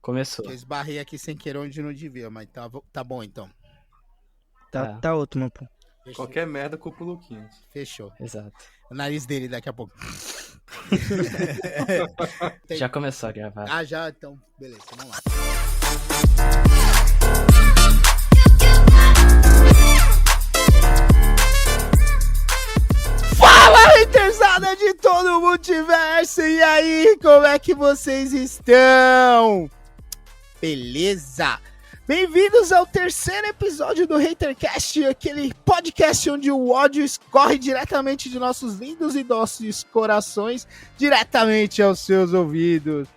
Começou. Eu esbarrei aqui sem querer onde não devia, mas tá bom então. Tá ótimo, pô. Fechou. Qualquer merda culpa o Luquinhas. Fechou. Exato. O nariz dele daqui a pouco. Já começou a gravar. Já, então, beleza, vamos lá. Fala, hatersada de todo o multiverso! E aí, como é que vocês estão? Beleza? Bem-vindos ao terceiro episódio do HaterCast, aquele podcast onde o ódio escorre diretamente de nossos lindos e doces corações, diretamente aos seus ouvidos.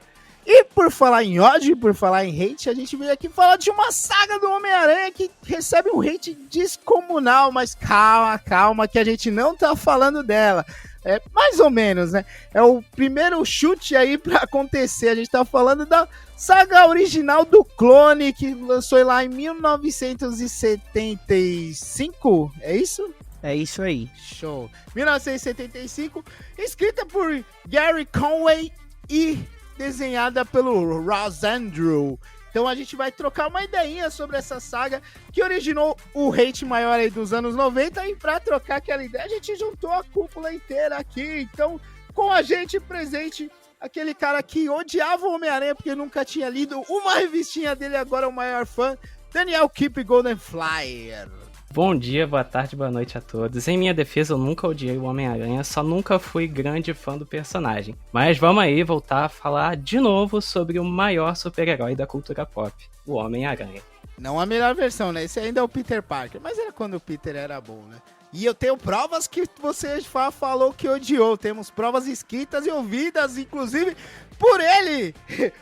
E por falar em ódio, por falar em hate, a gente veio aqui falar de uma saga do Homem-Aranha que recebe um hate descomunal, mas calma, que a gente não tá falando dela. É mais ou menos, né? É o primeiro chute aí pra acontecer. A gente tá falando da saga original do Clone, que lançou lá em 1975, é isso? É isso aí. Show. 1975, escrita por Gary Conway e desenhada pelo Ross Andrew. Então a gente vai trocar uma ideinha sobre essa saga que originou o hate maior aí dos anos 90, e pra trocar aquela ideia a gente juntou a cúpula inteira aqui. Então, com a gente presente, aquele cara que odiava o Homem-Aranha porque nunca tinha lido uma revistinha dele, agora é o maior fã, Daniel Keep Golden Flyer. Bom dia, boa tarde, boa noite a todos. Em minha defesa, eu nunca odiei o Homem-Aranha, só nunca fui grande fã do personagem. Mas vamos aí voltar a falar de novo sobre o maior super-herói da cultura pop, o Homem-Aranha. Não a melhor versão, né? Esse ainda é o Peter Parker, mas era quando o Peter era bom, né? E eu tenho provas que você falou que odiou. Temos provas escritas e ouvidas, inclusive, por ele.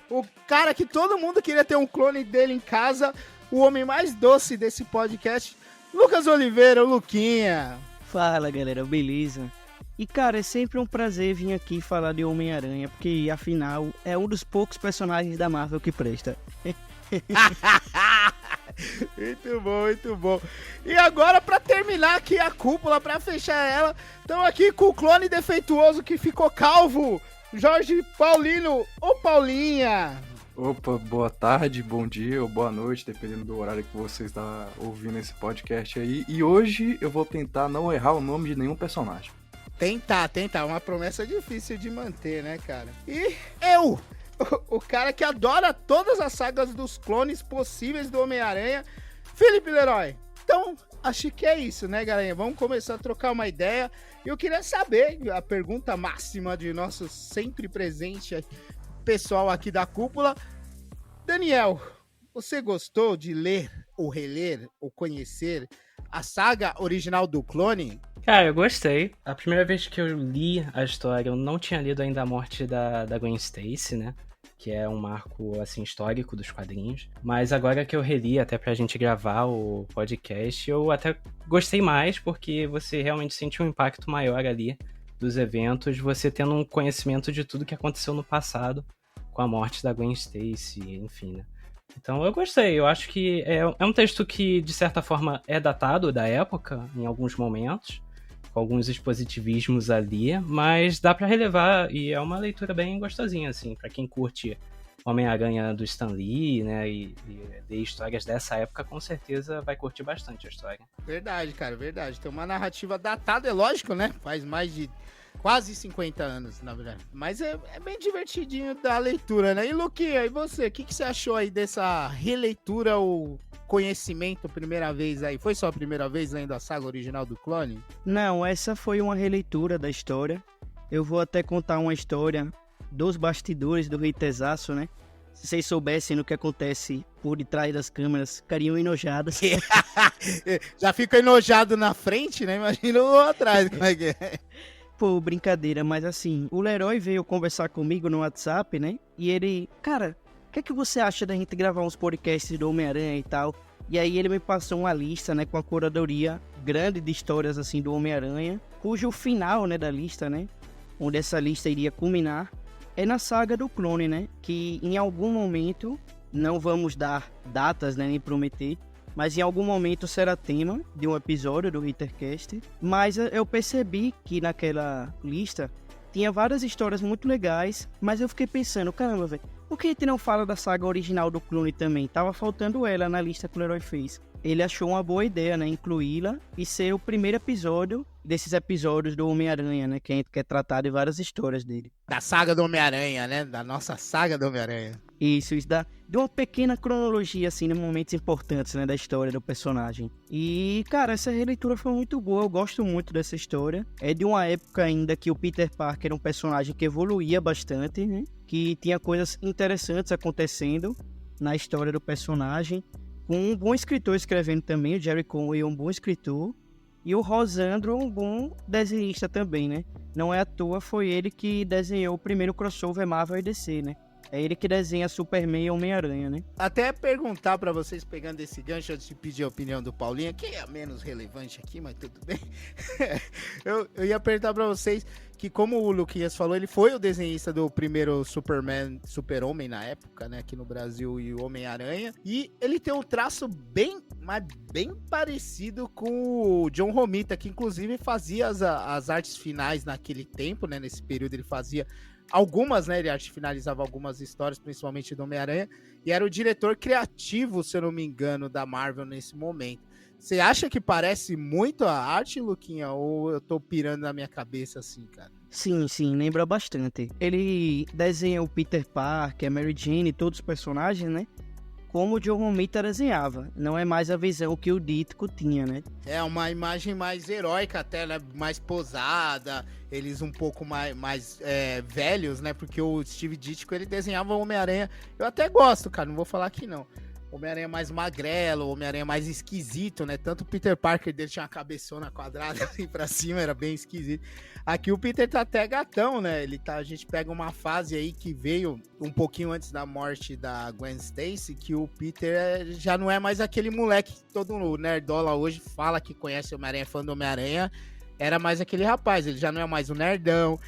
O cara que todo mundo queria ter um clone dele em casa, o homem mais doce desse podcast, Lucas Oliveira, o Luquinha. Fala, galera, beleza? E, cara, é sempre um prazer vir aqui falar de Homem-Aranha, porque, afinal, é um dos poucos personagens da Marvel que presta. Muito bom, muito bom. E agora, pra terminar aqui a cúpula, pra fechar ela, estamos aqui com o clone defeituoso que ficou calvo, Jorge Paulino, ou Paulinha. Opa, boa tarde, bom dia ou boa noite, dependendo do horário que você está ouvindo esse podcast aí. E hoje eu vou tentar não errar o nome de nenhum personagem. Tentar, uma promessa difícil de manter, né, cara? E eu, o cara que adora todas as sagas dos clones possíveis do Homem-Aranha, Felipe Leroy. Então, acho que é isso, né, galera? Vamos começar a trocar uma ideia. Eu queria saber, a pergunta máxima de nosso sempre presente pessoal aqui da cúpula. Daniel, você gostou de ler, ou reler, ou conhecer a saga original do Clone? Cara, eu gostei. A primeira vez que eu li a história, eu não tinha lido ainda a morte da Gwen Stacy, né? Que é um marco, assim, histórico dos quadrinhos. Mas agora que eu reli, até pra gente gravar o podcast, eu até gostei mais, porque você realmente sente um impacto maior ali dos eventos, você tendo um conhecimento de tudo que aconteceu no passado, com a morte da Gwen Stacy, enfim, né? Então eu gostei, eu acho que é um texto que, de certa forma, é datado da época, em alguns momentos, com alguns expositivismos ali, mas dá pra relevar, e é uma leitura bem gostosinha, assim, pra quem curte Homem-Aranha do Stan Lee, né, e ler histórias dessa época, com certeza vai curtir bastante a história. Verdade, cara, verdade. Tem uma narrativa datada, é lógico, né? Faz mais de quase 50 anos, na verdade. Mas é bem divertidinho da leitura, né? E Luquinha, e você? O que você achou aí dessa releitura ou conhecimento primeira vez aí? Foi só a primeira vez lendo a saga original do Clone? Não, essa foi uma releitura da história. Eu vou até contar uma história dos bastidores do Haterzaço, né? Se vocês soubessem o que acontece por detrás das câmeras, ficariam enojadas. Já fica enojado na frente, né? Imagina o atrás, como é que é. Pô, brincadeira, mas assim, o Leroy veio conversar comigo no WhatsApp, né? E ele, cara, o que é que você acha da gente gravar uns podcasts do Homem-Aranha e tal? E aí ele me passou uma lista, né, com a curadoria grande de histórias, assim, do Homem-Aranha, cujo final, né, da lista, né, onde essa lista iria culminar, é na saga do Clone, né? Que em algum momento, não vamos dar datas, né, nem prometer, mas em algum momento será tema de um episódio do HaterCast. Mas eu percebi que naquela lista tinha várias histórias muito legais, mas eu fiquei pensando, caramba, velho, Por que a gente não fala da saga original do Clone também? Tava faltando ela na lista que o Leroy fez. Ele achou uma boa ideia, né? Incluí-la e ser o primeiro episódio desses episódios do Homem-Aranha, né? Que a gente quer tratar de várias histórias dele. Da saga do Homem-Aranha, né? Da nossa saga do Homem-Aranha. Isso dá de uma pequena cronologia, assim, de momentos importantes, né? Da história do personagem. E, cara, essa releitura foi muito boa. Eu gosto muito dessa história. É de uma época ainda que o Peter Parker era um personagem que evoluía bastante, né? Que tinha coisas interessantes acontecendo na história do personagem. Com um bom escritor escrevendo também, o Jerry Conway é um bom escritor. E o Rosandro um bom desenhista também, né? Não é à toa, foi ele que desenhou o primeiro crossover Marvel e DC, né? É ele que desenha Superman e Homem-Aranha, né? Até perguntar pra vocês, pegando esse gancho, antes de pedir a opinião do Paulinho, que é menos relevante aqui, mas tudo bem. eu ia perguntar pra vocês que, como o Luquinhas falou, ele foi o desenhista do primeiro Superman, Super-Homem na época, né, aqui no Brasil, e o Homem-Aranha. E ele tem um traço bem parecido com o John Romita, que inclusive fazia as artes finais naquele tempo, né, nesse período ele fazia algumas, né, ele finalizava algumas histórias, principalmente do Homem-Aranha, e era o diretor criativo, se eu não me engano, da Marvel nesse momento. Você acha que parece muito a arte, Luquinha, ou eu tô pirando na minha cabeça assim, cara? Sim, lembra bastante. Ele desenha o Peter Parker, a Mary Jane, todos os personagens, né? Como o John Romita desenhava. Não é mais a visão que o Ditko tinha, né? É uma imagem mais heróica até, né? Mais posada, eles um pouco mais velhos, né? Porque o Steve Ditko, ele desenhava o Homem-Aranha. Eu até gosto, cara, não vou falar que não. Homem-Aranha mais magrelo, Homem-Aranha mais esquisito, né? Tanto o Peter Parker dele tinha uma cabeçona quadrada assim pra cima, era bem esquisito. Aqui o Peter tá até gatão, né? A gente pega uma fase aí que veio um pouquinho antes da morte da Gwen Stacy, que o Peter já não é mais aquele moleque que todo nerdola hoje fala que conhece o Homem-Aranha, fã do Homem-Aranha. Era mais aquele rapaz, ele já não é mais o nerdão.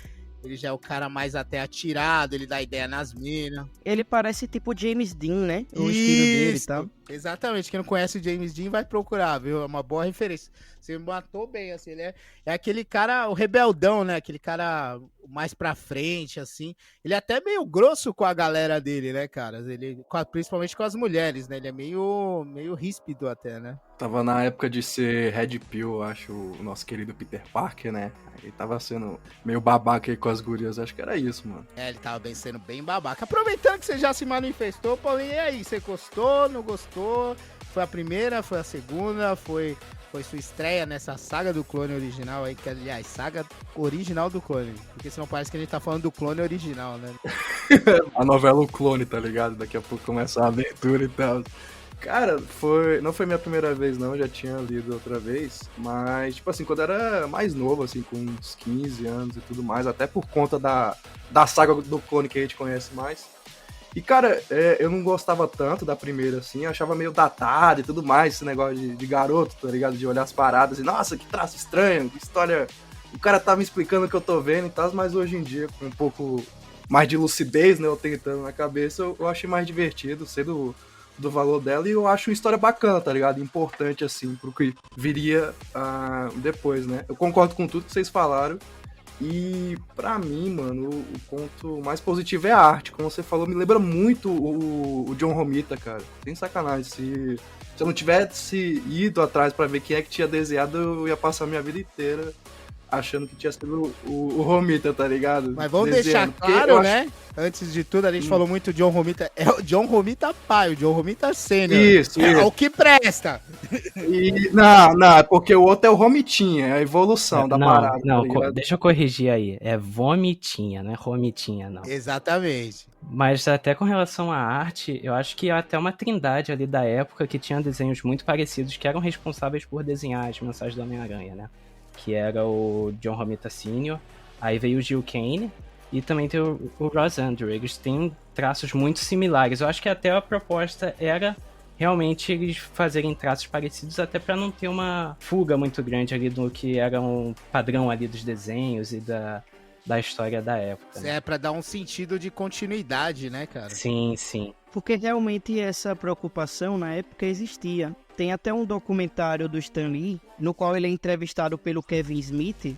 Ele já é o cara mais até atirado, ele dá ideia nas minas. Ele parece tipo James Dean, né? O estilo dele e tal. Exatamente, quem não conhece o James Dean vai procurar, viu? É uma boa referência. Você me matou bem, assim, ele é aquele cara, o rebeldão, né? Aquele cara mais pra frente, assim. Ele é até meio grosso com a galera dele, né, cara? Ele, principalmente com as mulheres, né? Ele é meio ríspido até, né? Tava na época de ser Red Pill, eu acho, o nosso querido Peter Parker, né? Ele tava sendo meio babaca aí com as gurias, acho que era isso, mano. Ele tava sendo bem babaca. Aproveitando que você já se manifestou, Paulinho, e aí? Você gostou, não gostou? Foi a primeira, foi a segunda, foi sua estreia nessa saga do clone original aí, que aliás, saga original do clone, porque senão parece que a gente tá falando do clone original, né? A novela O Clone, tá ligado? Daqui a pouco começa a abertura e tal. Cara, não foi minha primeira vez não, já tinha lido outra vez, mas, tipo assim, quando eu era mais novo, assim, com uns 15 anos e tudo mais, até por conta da saga do clone que a gente conhece mais. E, cara, eu não gostava tanto da primeira, assim, eu achava meio datado e tudo mais, esse negócio de garoto, tá ligado? De olhar as paradas e, nossa, que traço estranho, que história... O cara tá me explicando o que eu tô vendo e tal, mas hoje em dia, com um pouco mais de lucidez, né, eu tentando na cabeça, eu achei mais divertido, sei do valor dela, e eu acho uma história bacana, tá ligado? Importante, assim, pro que viria depois, né? Eu concordo com tudo que vocês falaram, e pra mim, mano, o ponto mais positivo é a arte. Como você falou, me lembra muito o John Romita, cara. Sem sacanagem. Se eu não tivesse ido atrás pra ver quem é que tinha desenhado, eu ia passar a minha vida inteira achando que tinha sido o Romita, tá ligado? Mas vamos deixar claro, né? Antes de tudo, a gente falou muito do John Romita. É o John Romita pai, o John Romita sênior. Isso. O que presta. Não, é porque o outro é o Romitinha, é a evolução da parada. Não, tá, deixa eu corrigir aí. É Vomitinha, não é Romitinha, não. Exatamente. Mas até com relação à arte, eu acho que até uma trindade ali da época que tinha desenhos muito parecidos, que eram responsáveis por desenhar as mensagens do Homem-Aranha, né? Que era o John Romita Sr., aí veio o Gil Kane, e também tem o Ross Andrew. Eles têm traços muito similares. Eu acho que até a proposta era realmente eles fazerem traços parecidos, até para não ter uma fuga muito grande ali do que era um padrão ali dos desenhos e da história da época. Né? É, para dar um sentido de continuidade, né, cara? Sim. Porque realmente essa preocupação na época existia. Tem até um documentário do Stan Lee, no qual ele é entrevistado pelo Kevin Smith,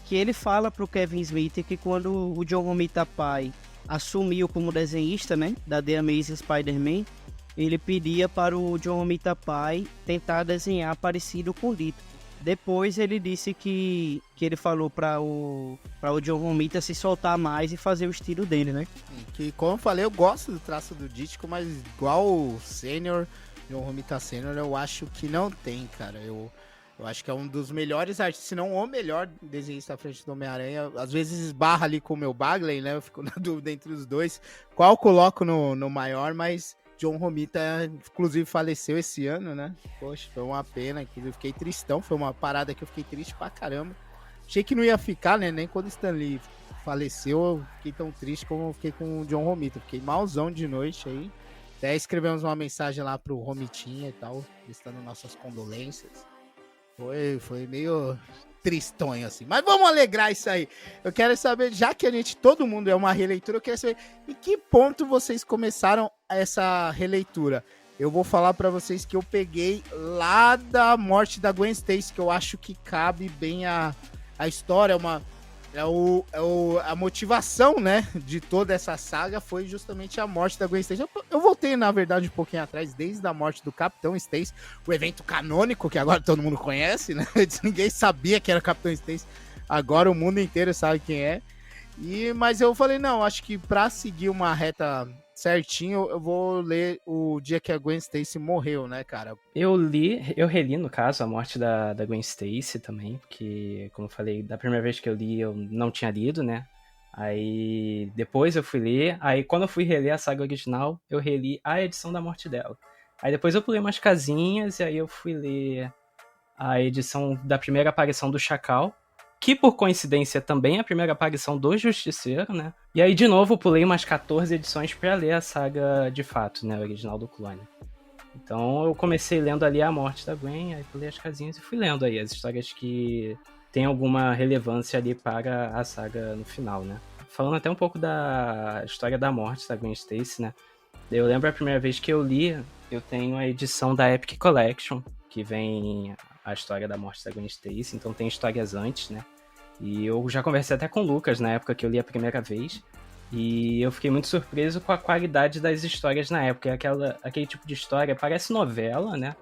que ele fala pro Kevin Smith que quando o John Romita pai assumiu como desenhista, né, da The Amazing Spider-Man, ele pedia para o John Romita Pai tentar desenhar parecido com o Ditko. Depois ele disse que ele falou para o John Romita se soltar mais e fazer o estilo dele, né? Que, como eu falei, eu gosto do traço do Ditko, mas igual o Sênior, John Romita Sênior, eu acho que não tem, cara. Eu acho que é um dos melhores artistas, se não o melhor desenhista à frente do Homem-Aranha. Às vezes esbarra ali com o meu Bagley, né? Eu fico na dúvida entre os dois. Qual eu coloco no maior, mas John Romita, inclusive, faleceu esse ano, né? Poxa, foi uma pena, inclusive fiquei tristão. Foi uma parada que eu fiquei triste pra caramba. Achei que não ia ficar, né? Nem quando o Stan Lee faleceu, eu fiquei tão triste como eu fiquei com o John Romita. Fiquei malzão de noite aí. Até escrevemos uma mensagem lá pro Romitinha e tal, listando nossas condolências. Foi meio tristonho, assim. Mas vamos alegrar isso aí. Eu quero saber, já que todo mundo é uma releitura, eu quero saber em que ponto vocês começaram essa releitura. Eu vou falar pra vocês que eu peguei lá da morte da Gwen Stacy, que eu acho que cabe bem a história, a motivação, né, de toda essa saga foi justamente a morte da Gwen Stacy. Eu voltei, na verdade, um pouquinho atrás, desde a morte do Capitão Stacy, o evento canônico, que agora todo mundo conhece, né? Ninguém sabia que era o Capitão Stacy, agora o mundo inteiro sabe quem é. Mas eu falei, não, acho que pra seguir uma reta certinho, eu vou ler o dia que a Gwen Stacy morreu, né, cara? Eu reli, no caso, a morte da Gwen Stacy também, porque, como eu falei, da primeira vez que eu li, eu não tinha lido, né? Aí, depois eu fui ler, aí quando eu fui reler a saga original, eu reli a edição da morte dela. Aí depois eu pulei umas casinhas, e aí eu fui ler a edição da primeira aparição do Chacal, que por coincidência também é a primeira aparição do Justiceiro, né? E aí de novo eu pulei umas 14 edições pra ler a saga de fato, né? O original do Clone. Então eu comecei lendo ali a morte da Gwen, aí pulei as casinhas e fui lendo aí as histórias que tem alguma relevância ali para a saga no final, né? Falando até um pouco da história da morte da Gwen Stacy, né? Eu lembro a primeira vez que eu li, eu tenho a edição da Epic Collection, que vem a história da morte da Gwen Stacy, então tem histórias antes, né? E eu já conversei até com o Lucas na época que eu li a primeira vez, e eu fiquei muito surpreso com a qualidade das histórias na época. Aquele tipo de história, parece novela, né?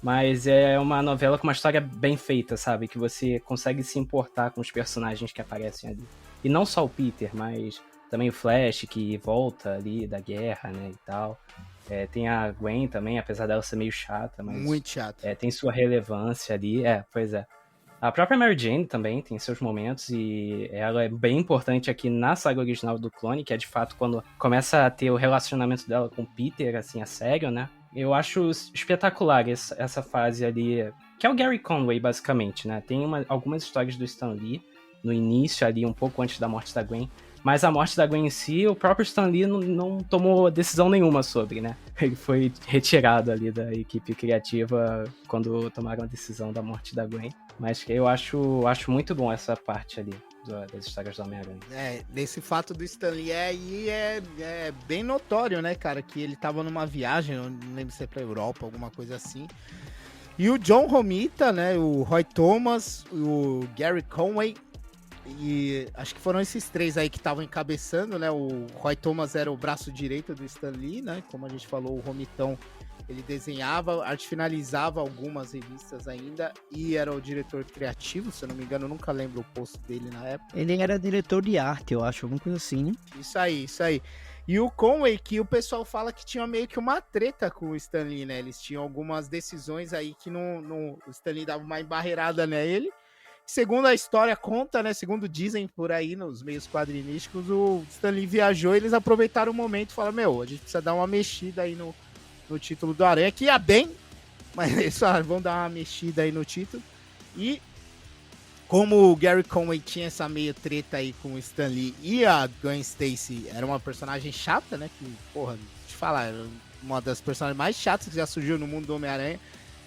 Mas é uma novela com uma história bem feita, sabe? Que você consegue se importar com os personagens que aparecem ali. E não só o Peter, mas também o Flash, que volta ali da guerra, né, e tal. Tem a Gwen também, apesar dela ser meio chata, mas... Muito chata. Tem sua relevância ali, pois é. A própria Mary Jane também tem seus momentos, e ela é bem importante aqui na saga original do Clone, que é de fato quando começa a ter o relacionamento dela com o Peter, assim, a sério, né? Eu acho espetacular essa fase ali, que é o Gary Conway, basicamente, né? Tem algumas histórias do Stan Lee, no início ali, um pouco antes da morte da Gwen, mas a morte da Gwen em si, o próprio Stan Lee não tomou decisão nenhuma sobre, né? Ele foi retirado ali da equipe criativa quando tomaram a decisão da morte da Gwen. Mas eu acho muito bom essa parte ali das histórias do Homem-Aranha. Desse fato do Stan Lee aí é bem notório, né, cara? Que ele tava numa viagem, não lembro se é pra Europa, alguma coisa assim. E o John Romita, né, o Roy Thomas, o Gary Conway, e acho que foram esses três aí que estavam encabeçando, né? O Roy Thomas era o braço direito do Stan Lee, né? Como a gente falou, o Romitão, ele desenhava, arte finalizava algumas revistas ainda e era o diretor criativo, se eu não me engano, eu nunca lembro o posto dele na época. Ele era diretor de arte, eu acho, alguma coisa assim, né? Isso aí. E o Conway, que o pessoal fala que tinha meio que uma treta com o Stan Lee, né? Eles tinham algumas decisões aí que o Stan Lee dava uma embarreirada nele. Segundo a história conta, né? Segundo dizem por aí nos meios quadrinísticos, o Stan Lee viajou e eles aproveitaram o momento e falaram, a gente precisa dar uma mexida aí no título do Aranha, que ia bem, mas eles vão dar uma mexida aí no título. E como o Gary Conway tinha essa meio treta aí com o Stan Lee e a Gwen Stacy era uma personagem chata, né? Que, deixa eu te falar, era uma das personagens mais chatas que já surgiu no mundo do Homem-Aranha.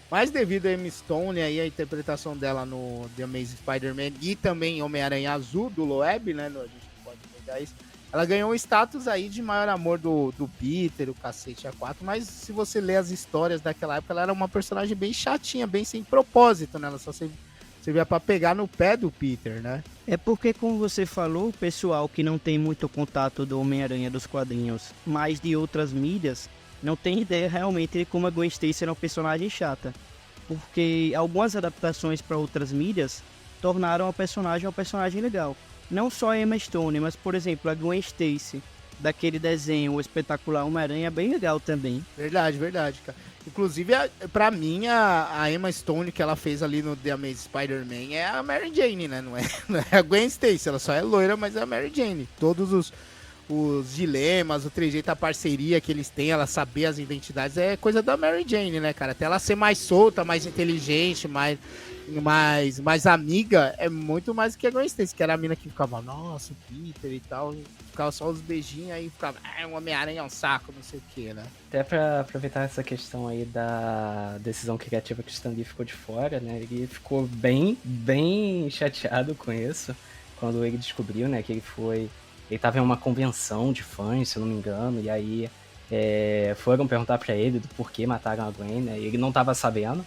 Mas devido a Emma Stone aí, a interpretação dela no The Amazing Spider-Man e também Homem-Aranha Azul, do Loeb, né? A gente pode pegar isso. Ela ganhou um status aí de maior amor do Peter, o cacete A4, mas se você ler as histórias daquela época, ela era uma personagem bem chatinha, bem sem propósito, né? Ela só servia pra pegar no pé do Peter, né? É porque, como você falou, o pessoal que não tem muito contato do Homem-Aranha dos quadrinhos, mas de outras mídias, não tem ideia realmente de como a Gwen Stacy era uma personagem chata. Porque algumas adaptações para outras mídias tornaram a personagem uma personagem legal. Não só a Emma Stone, mas, por exemplo, a Gwen Stacy, daquele desenho, o espetacular Homem-Aranha, é bem legal também. Verdade, verdade, cara. Inclusive, pra mim, a Emma Stone que ela fez ali no The Amazing Spider-Man é a Mary Jane, né? Não é a Gwen Stacy, ela só é loira, mas é a Mary Jane. Todos os dilemas, o trejeito, a parceria que eles têm, ela saber as identidades, é coisa da Mary Jane, né, cara? Até ela ser mais solta, mais inteligente, mais amiga, é muito mais do que a Gwen Stacy, que era a mina que ficava, nossa, o Peter e tal, ficava só os beijinhos, aí ficava, um Homem-Aranha é um saco, não sei o que, né? Até pra aproveitar essa questão aí da decisão criativa que o Stan Lee ficou de fora, né? Ele ficou bem chateado com isso, quando ele descobriu, né, que ele tava em uma convenção de fãs, se eu não me engano, e aí foram perguntar pra ele do porquê mataram a Gwen, né? E ele não tava sabendo.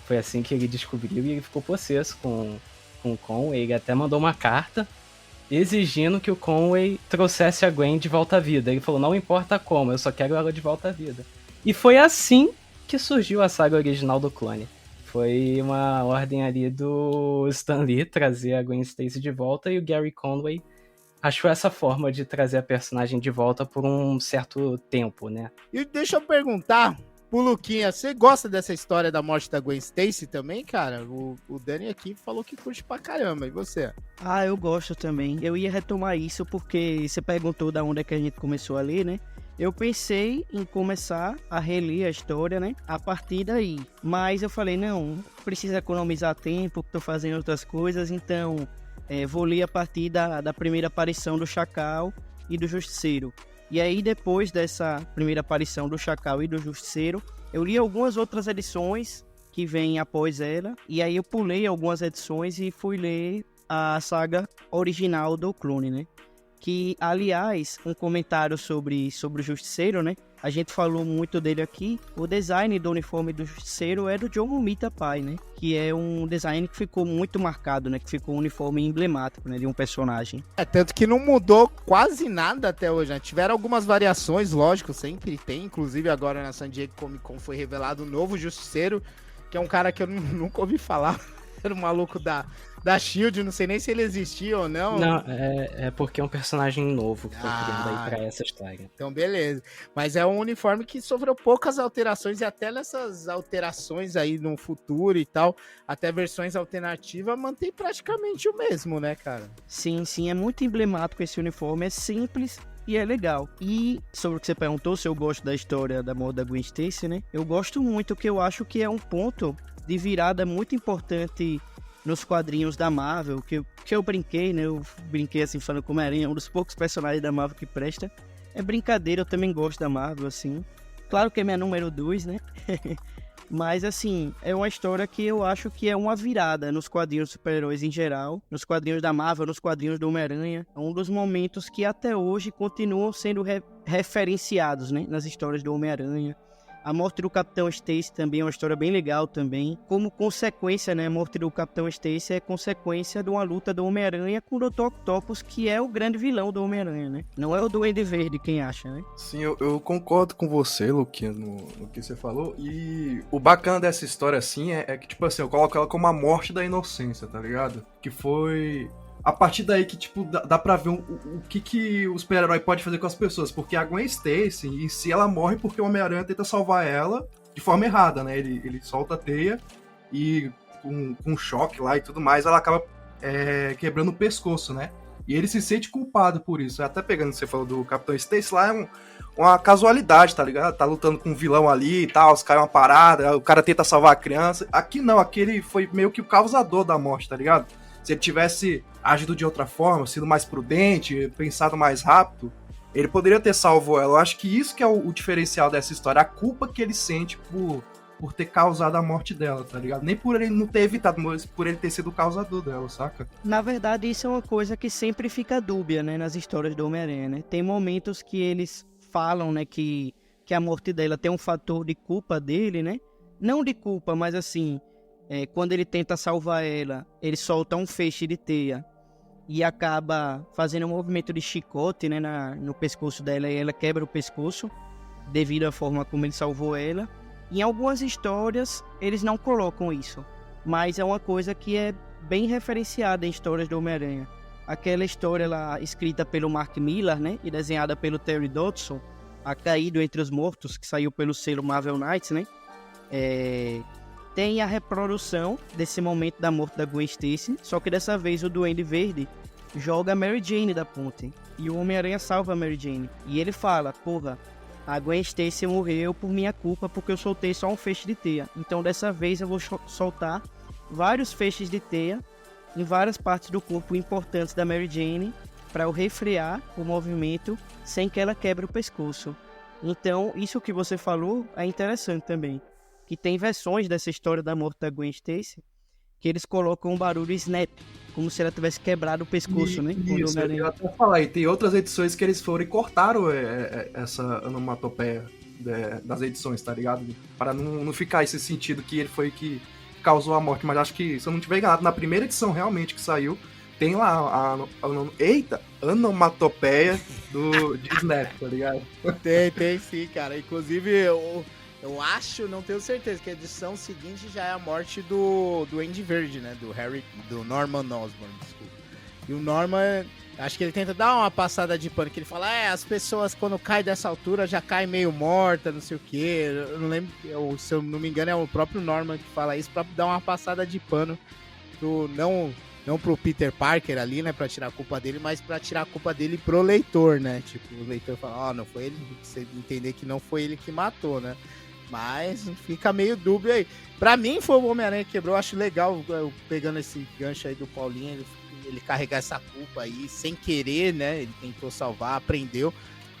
Foi assim que ele descobriu e ele ficou possesso com o Conway. Ele até mandou uma carta exigindo que o Conway trouxesse a Gwen de volta à vida. Ele falou, não importa como, eu só quero ela de volta à vida. E foi assim que surgiu a saga original do clone. Foi uma ordem ali do Stan Lee trazer a Gwen Stacy de volta, e o Gary Conway achou essa forma de trazer a personagem de volta por um certo tempo, né? E deixa eu perguntar pro Luquinha, você gosta dessa história da morte da Gwen Stacy também, cara? O Dani aqui falou que curte pra caramba, e você? Ah, eu gosto também. Eu ia retomar isso porque você perguntou da onde é que a gente começou a ler, né? Eu pensei em começar a reler a história, né? A partir daí. Mas eu falei, não, preciso economizar tempo, tô fazendo outras coisas, então vou ler a partir da primeira aparição do Chacal e do Justiceiro. E aí, depois dessa primeira aparição do Chacal e do Justiceiro, eu li algumas outras edições que vêm após ela. E aí eu pulei algumas edições e fui ler a saga original do clone, né? Que, aliás, um comentário sobre o Justiceiro, né? A gente falou muito dele aqui. O design do uniforme do Justiceiro é do John Romita Pai, né? Que é um design que ficou muito marcado, né? Que ficou um uniforme emblemático, né? De um personagem. Tanto que não mudou quase nada até hoje, né? Tiveram algumas variações, lógico, sempre tem. Inclusive agora na San Diego Comic Con foi revelado o novo Justiceiro, que é um cara que eu nunca ouvi falar. Era um maluco da SHIELD, não sei nem se ele existia ou não. Não, é porque é um personagem novo que foi criado aí pra essa história. Então, beleza. Mas é um uniforme que sofreu poucas alterações, e até nessas alterações aí no futuro e tal, até versões alternativas, mantém praticamente o mesmo, né, cara? Sim, é muito emblemático esse uniforme, é simples e é legal. E sobre o que você perguntou, se eu gosto da história da morte da Gwen Stacy, né? Eu gosto muito, que eu acho que é um ponto de virada muito importante nos quadrinhos da Marvel, que eu brinquei, né? Eu brinquei assim, falando como Homem-Aranha, um dos poucos personagens da Marvel que presta. É brincadeira, eu também gosto da Marvel, assim. Claro que é minha número 2, né? Mas, assim, é uma história que eu acho que é uma virada nos quadrinhos de super-heróis em geral, nos quadrinhos da Marvel, nos quadrinhos do Homem-Aranha. É um dos momentos que até hoje continuam sendo referenciados, né? Nas histórias do Homem-Aranha. A morte do Capitão Stacy também é uma história bem legal também. Como consequência, né? A morte do Capitão Stacy é consequência de uma luta do Homem-Aranha com o Dr. Octopus, que é o grande vilão do Homem-Aranha, né? Não é o Duende Verde, quem acha, né? Sim, eu concordo com você, Luquinha, no que você falou. E o bacana dessa história, assim, é que, tipo assim, eu coloco ela como a morte da inocência, tá ligado? Que foi a partir daí que, tipo, dá pra ver o que o super-herói pode fazer com as pessoas. Porque a Gwen Stacy, em si, ela morre porque o Homem-Aranha tenta salvar ela de forma errada, né? Ele solta a teia e com um choque lá e tudo mais, ela acaba quebrando o pescoço, né? E ele se sente culpado por isso. Até pegando o que você falou do Capitão Stacy, lá é uma casualidade, tá ligado? Tá lutando com um vilão ali e tal, cai uma parada, o cara tenta salvar a criança. Aqui não, aqui ele foi meio que o causador da morte, tá ligado? Se ele tivesse agido de outra forma, sido mais prudente, pensado mais rápido, ele poderia ter salvo ela. Eu acho que isso que é o diferencial dessa história, a culpa que ele sente por ter causado a morte dela, tá ligado? Nem por ele não ter evitado, mas por ele ter sido o causador dela, saca? Na verdade, isso é uma coisa que sempre fica dúbia, né, nas histórias do Homem-Aranha, né? Tem momentos que eles falam, né, que a morte dela tem um fator de culpa dele, né? Não de culpa, mas assim, quando ele tenta salvar ela, ele solta um feixe de teia e acaba fazendo um movimento de chicote, né, no pescoço dela, e ela quebra o pescoço devido à forma como ele salvou ela. Em algumas histórias, eles não colocam isso, mas é uma coisa que é bem referenciada em histórias do Homem-Aranha. Aquela história lá, escrita pelo Mark Millar, né, e desenhada pelo Terry Dodson, A Caído Entre os Mortos, que saiu pelo selo Marvel Knights, né, tem a reprodução desse momento da morte da Gwen Stacy, só que dessa vez o Duende Verde joga a Mary Jane da ponte, e o Homem-Aranha salva a Mary Jane, e ele fala, porra, a Gwen Stacy morreu por minha culpa porque eu soltei só um feixe de teia. Então dessa vez eu vou soltar vários feixes de teia em várias partes do corpo importantes da Mary Jane para eu refrear o movimento sem que ela quebre o pescoço. Então isso que você falou é interessante também. Que tem versões dessa história da morte da Gwen Stacy que eles colocam um barulho snap, como se ela tivesse quebrado o pescoço, né? Isso, eu ia até falar, e tem outras edições que eles foram e cortaram essa onomatopeia das edições, tá ligado? Para não ficar esse sentido que ele foi que causou a morte, mas acho que, se eu não tiver enganado, na primeira edição realmente que saiu, tem lá a onomatopeia de Snap, tá ligado? Tem sim, cara. Inclusive, eu acho, não tenho certeza, que a edição seguinte já é a morte do Duende Verde, né? Do Norman Osborn, desculpa. E o Norman, acho que ele tenta dar uma passada de pano, que ele fala, as pessoas quando caem dessa altura já caem meio morta, não sei o quê. Eu não lembro, se eu não me engano, é o próprio Norman que fala isso pra dar uma passada de pano não pro Peter Parker ali, né, pra tirar a culpa dele, mas pra tirar a culpa dele pro leitor, né? Tipo, o leitor fala, não foi ele, você entender que não foi ele que matou, né? Mas fica meio dúbio aí. Pra mim foi o Homem-Aranha que quebrou. Eu acho legal, pegando esse gancho aí do Paulinho, ele carregar essa culpa aí sem querer, né? Ele tentou salvar, aprendeu.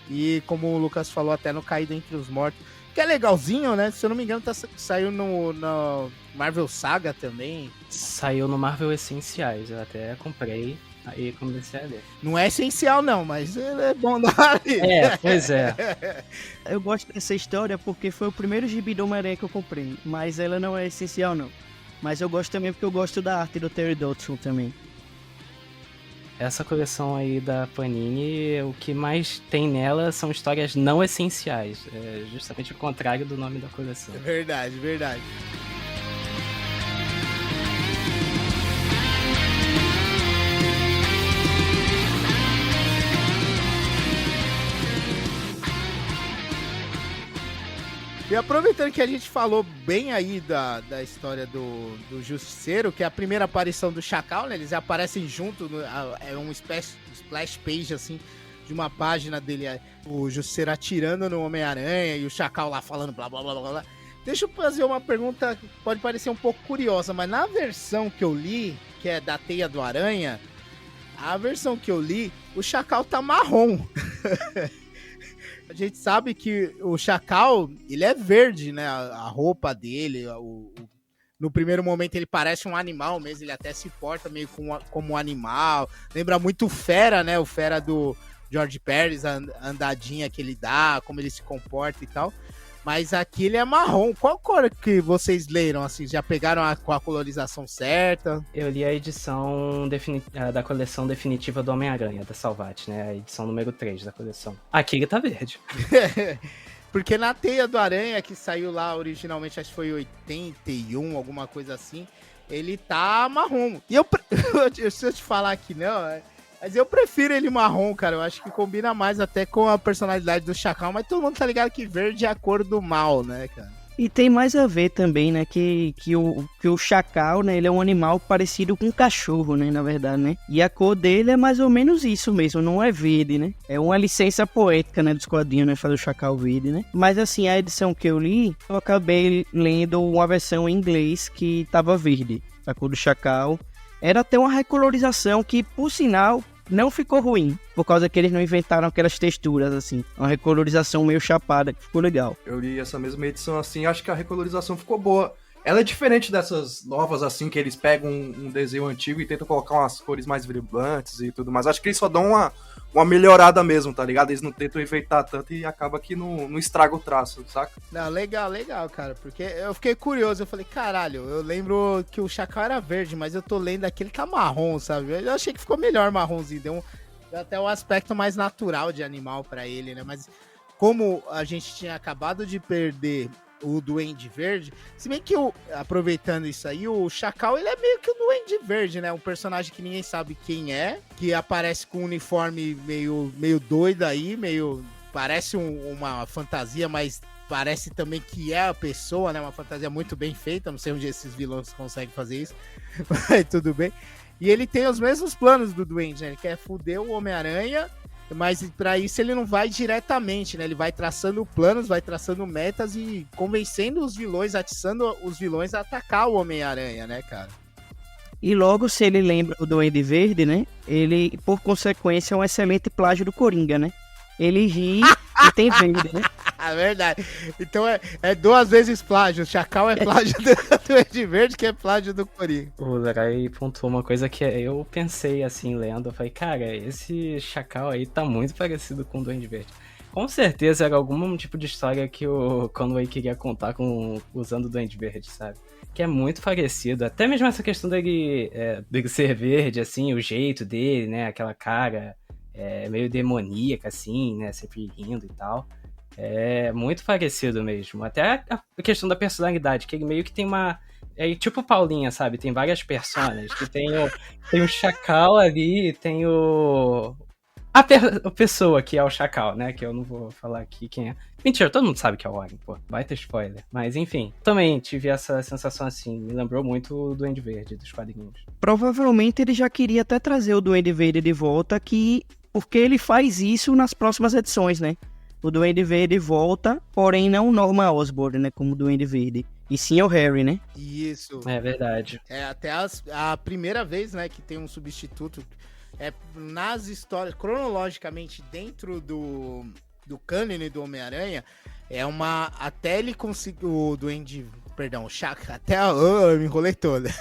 E como o Lucas falou, até no Caído Entre os Mortos, que é legalzinho, né? Se eu não me engano, saiu no Marvel Saga também. Saiu no Marvel Essenciais, eu até comprei. Aí comecei a ler. Não é essencial não, mas ele é bom dar ali. Pois é. Eu gosto dessa história porque foi o primeiro gibi do Homem-Aranha que eu comprei, mas ela não é essencial não. Mas eu gosto também porque eu gosto da arte do Terry Dodson também. Essa coleção aí da Panini, o que mais tem nela são histórias não essenciais. É justamente o contrário do nome da coleção. É verdade, verdade. E aproveitando que a gente falou bem aí da história do Justiceiro, que é a primeira aparição do Chacal, né? Eles aparecem junto, é uma espécie de splash page, assim, de uma página dele, o Justiceiro atirando no Homem-Aranha e o Chacal lá falando blá blá blá blá blá. Deixa eu fazer uma pergunta que pode parecer um pouco curiosa, mas na versão que eu li, que é da Teia do Aranha, a versão que eu li, o Chacal tá marrom. A gente sabe que o Chacal, ele é verde, né? A roupa dele, no primeiro momento ele parece um animal mesmo, ele até se porta meio como um animal. Lembra muito o Fera, né? O Fera do George Pérez, a andadinha que ele dá, como ele se comporta e tal. Mas aqui ele é marrom. Qual cor que vocês leram, assim? Já pegaram com a colorização certa? Eu li a edição da coleção definitiva do Homem-Aranha, da Salvat, né? A edição número 3 da coleção. Aqui ele tá verde. Porque na Teia do Aranha, que saiu lá originalmente, acho que foi 81, alguma coisa assim, ele tá marrom. E se eu te falar aqui, não... Mas eu prefiro ele marrom, cara. Eu acho que combina mais até com a personalidade do Chacal. Mas todo mundo tá ligado que verde é a cor do mal, né, cara? E tem mais a ver também, né, que o Chacal, né, ele é um animal parecido com um cachorro, né, na verdade, né? E a cor dele é mais ou menos isso mesmo, não é verde, né? É uma licença poética, né, dos quadrinhos, né, fazer o Chacal verde, né? Mas assim, a edição que eu li, eu acabei lendo uma versão em inglês que tava verde, a cor do Chacal. Era até uma recolorização que, por sinal, não ficou ruim, por causa que eles não inventaram aquelas texturas, assim. Uma recolorização meio chapada, que ficou legal. Eu li essa mesma edição assim, acho que a recolorização ficou boa. Ela é diferente dessas novas, assim, que eles pegam um desenho antigo e tentam colocar umas cores mais vibrantes e tudo mais. Acho que eles só dão uma melhorada mesmo, tá ligado? Eles não tentam enfeitar tanto e acaba que não estraga o traço, saca? Não, legal, cara, porque eu fiquei curioso, eu falei, caralho, eu lembro que o Chacal era verde, mas eu tô lendo aqui, ele tá marrom, sabe? Eu achei que ficou melhor marronzinho, deu até um aspecto mais natural de animal pra ele, né? Mas como a gente tinha acabado de perder o Duende Verde, se bem que, aproveitando isso aí, o Chacal, ele é meio que o Duende Verde, né? Um personagem que ninguém sabe quem é, que aparece com um uniforme meio doido aí, parece uma fantasia, mas parece também que é a pessoa, né? Uma fantasia muito bem feita, não sei onde esses vilões conseguem fazer isso, mas tudo bem. E ele tem os mesmos planos do Duende, né? Ele quer foder o Homem-Aranha, mas para isso ele não vai diretamente, né? Ele vai traçando planos, vai traçando metas e convencendo os vilões, atiçando os vilões a atacar o Homem-Aranha, né, cara? E logo, se ele lembra o Duende Verde, né? Ele, por consequência, é um excelente plágio do Coringa, né? Ele ri e tem verde, né? É verdade. Então é duas vezes plágio. O Chacal é plágio do Duende Verde, que é plágio do Coringa. O Lerai pontuou uma coisa que eu pensei assim, lendo. Eu falei, cara, esse Chacal aí tá muito parecido com o Duende Verde. Com certeza era algum tipo de história que o Conway queria contar usando o Duende Verde, sabe? Que é muito parecido. Até mesmo essa questão dele ser verde, assim, o jeito dele, né? Aquela cara meio demoníaca, assim, né? Sempre rindo e tal. É muito parecido mesmo. Até a questão da personalidade, que ele meio que tem uma... É tipo Paulinha, sabe? Tem várias personas. Que tem o Chacal ali, tem a pessoa que é o Chacal, né? Que eu não vou falar aqui quem é. Mentira, todo mundo sabe que é o Warren, pô. Vai ter spoiler. Mas enfim, também tive essa sensação assim. Me lembrou muito o Duende Verde dos quadrinhos. Provavelmente ele já queria até trazer o Duende Verde de volta, porque ele faz isso nas próximas edições, né? O Duende Verde volta, porém não Norman Osborn, né? Como Duende Verde. E sim é o Harry, né? Isso. É verdade. É até a primeira vez, né, que tem um substituto. Nas histórias, cronologicamente, dentro do cânone do Homem-Aranha, até ele conseguir o Duende... Perdão, o Chacal, eu me enrolei toda.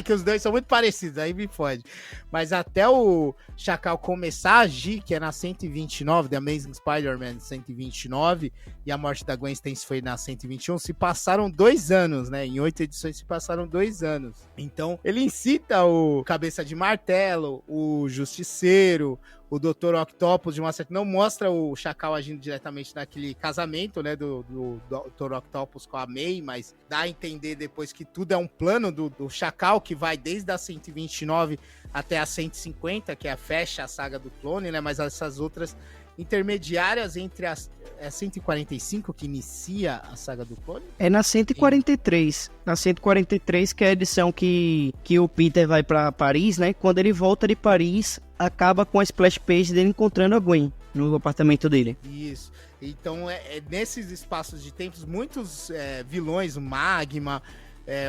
Que os dois são muito parecidos, aí me fode. Mas até o Chacal começar a agir, que é na 129, The Amazing Spider-Man 129, e a morte da Gwen Stacy foi na 121, se passaram 2 anos, né? Em 8 edições se passaram 2 anos. Então, ele incita o Cabeça de Martelo, o Justiceiro, o Dr. Octopus, de uma certa... Não mostra o Chacal agindo diretamente naquele casamento, né, do Dr. Octopus com a May, mas dá a entender depois que tudo é um plano do Chacal, que vai desde a 129 até a 150, que fecha a saga do clone, né, mas essas outras intermediárias entre as 145 que inicia a saga do clone? É na 143. Na 143, que é a edição que o Peter vai pra Paris, né? Quando ele volta de Paris, acaba com a splash page dele encontrando a Gwen no apartamento dele. Isso. Então, nesses espaços de tempos, muitos vilões, o Magma,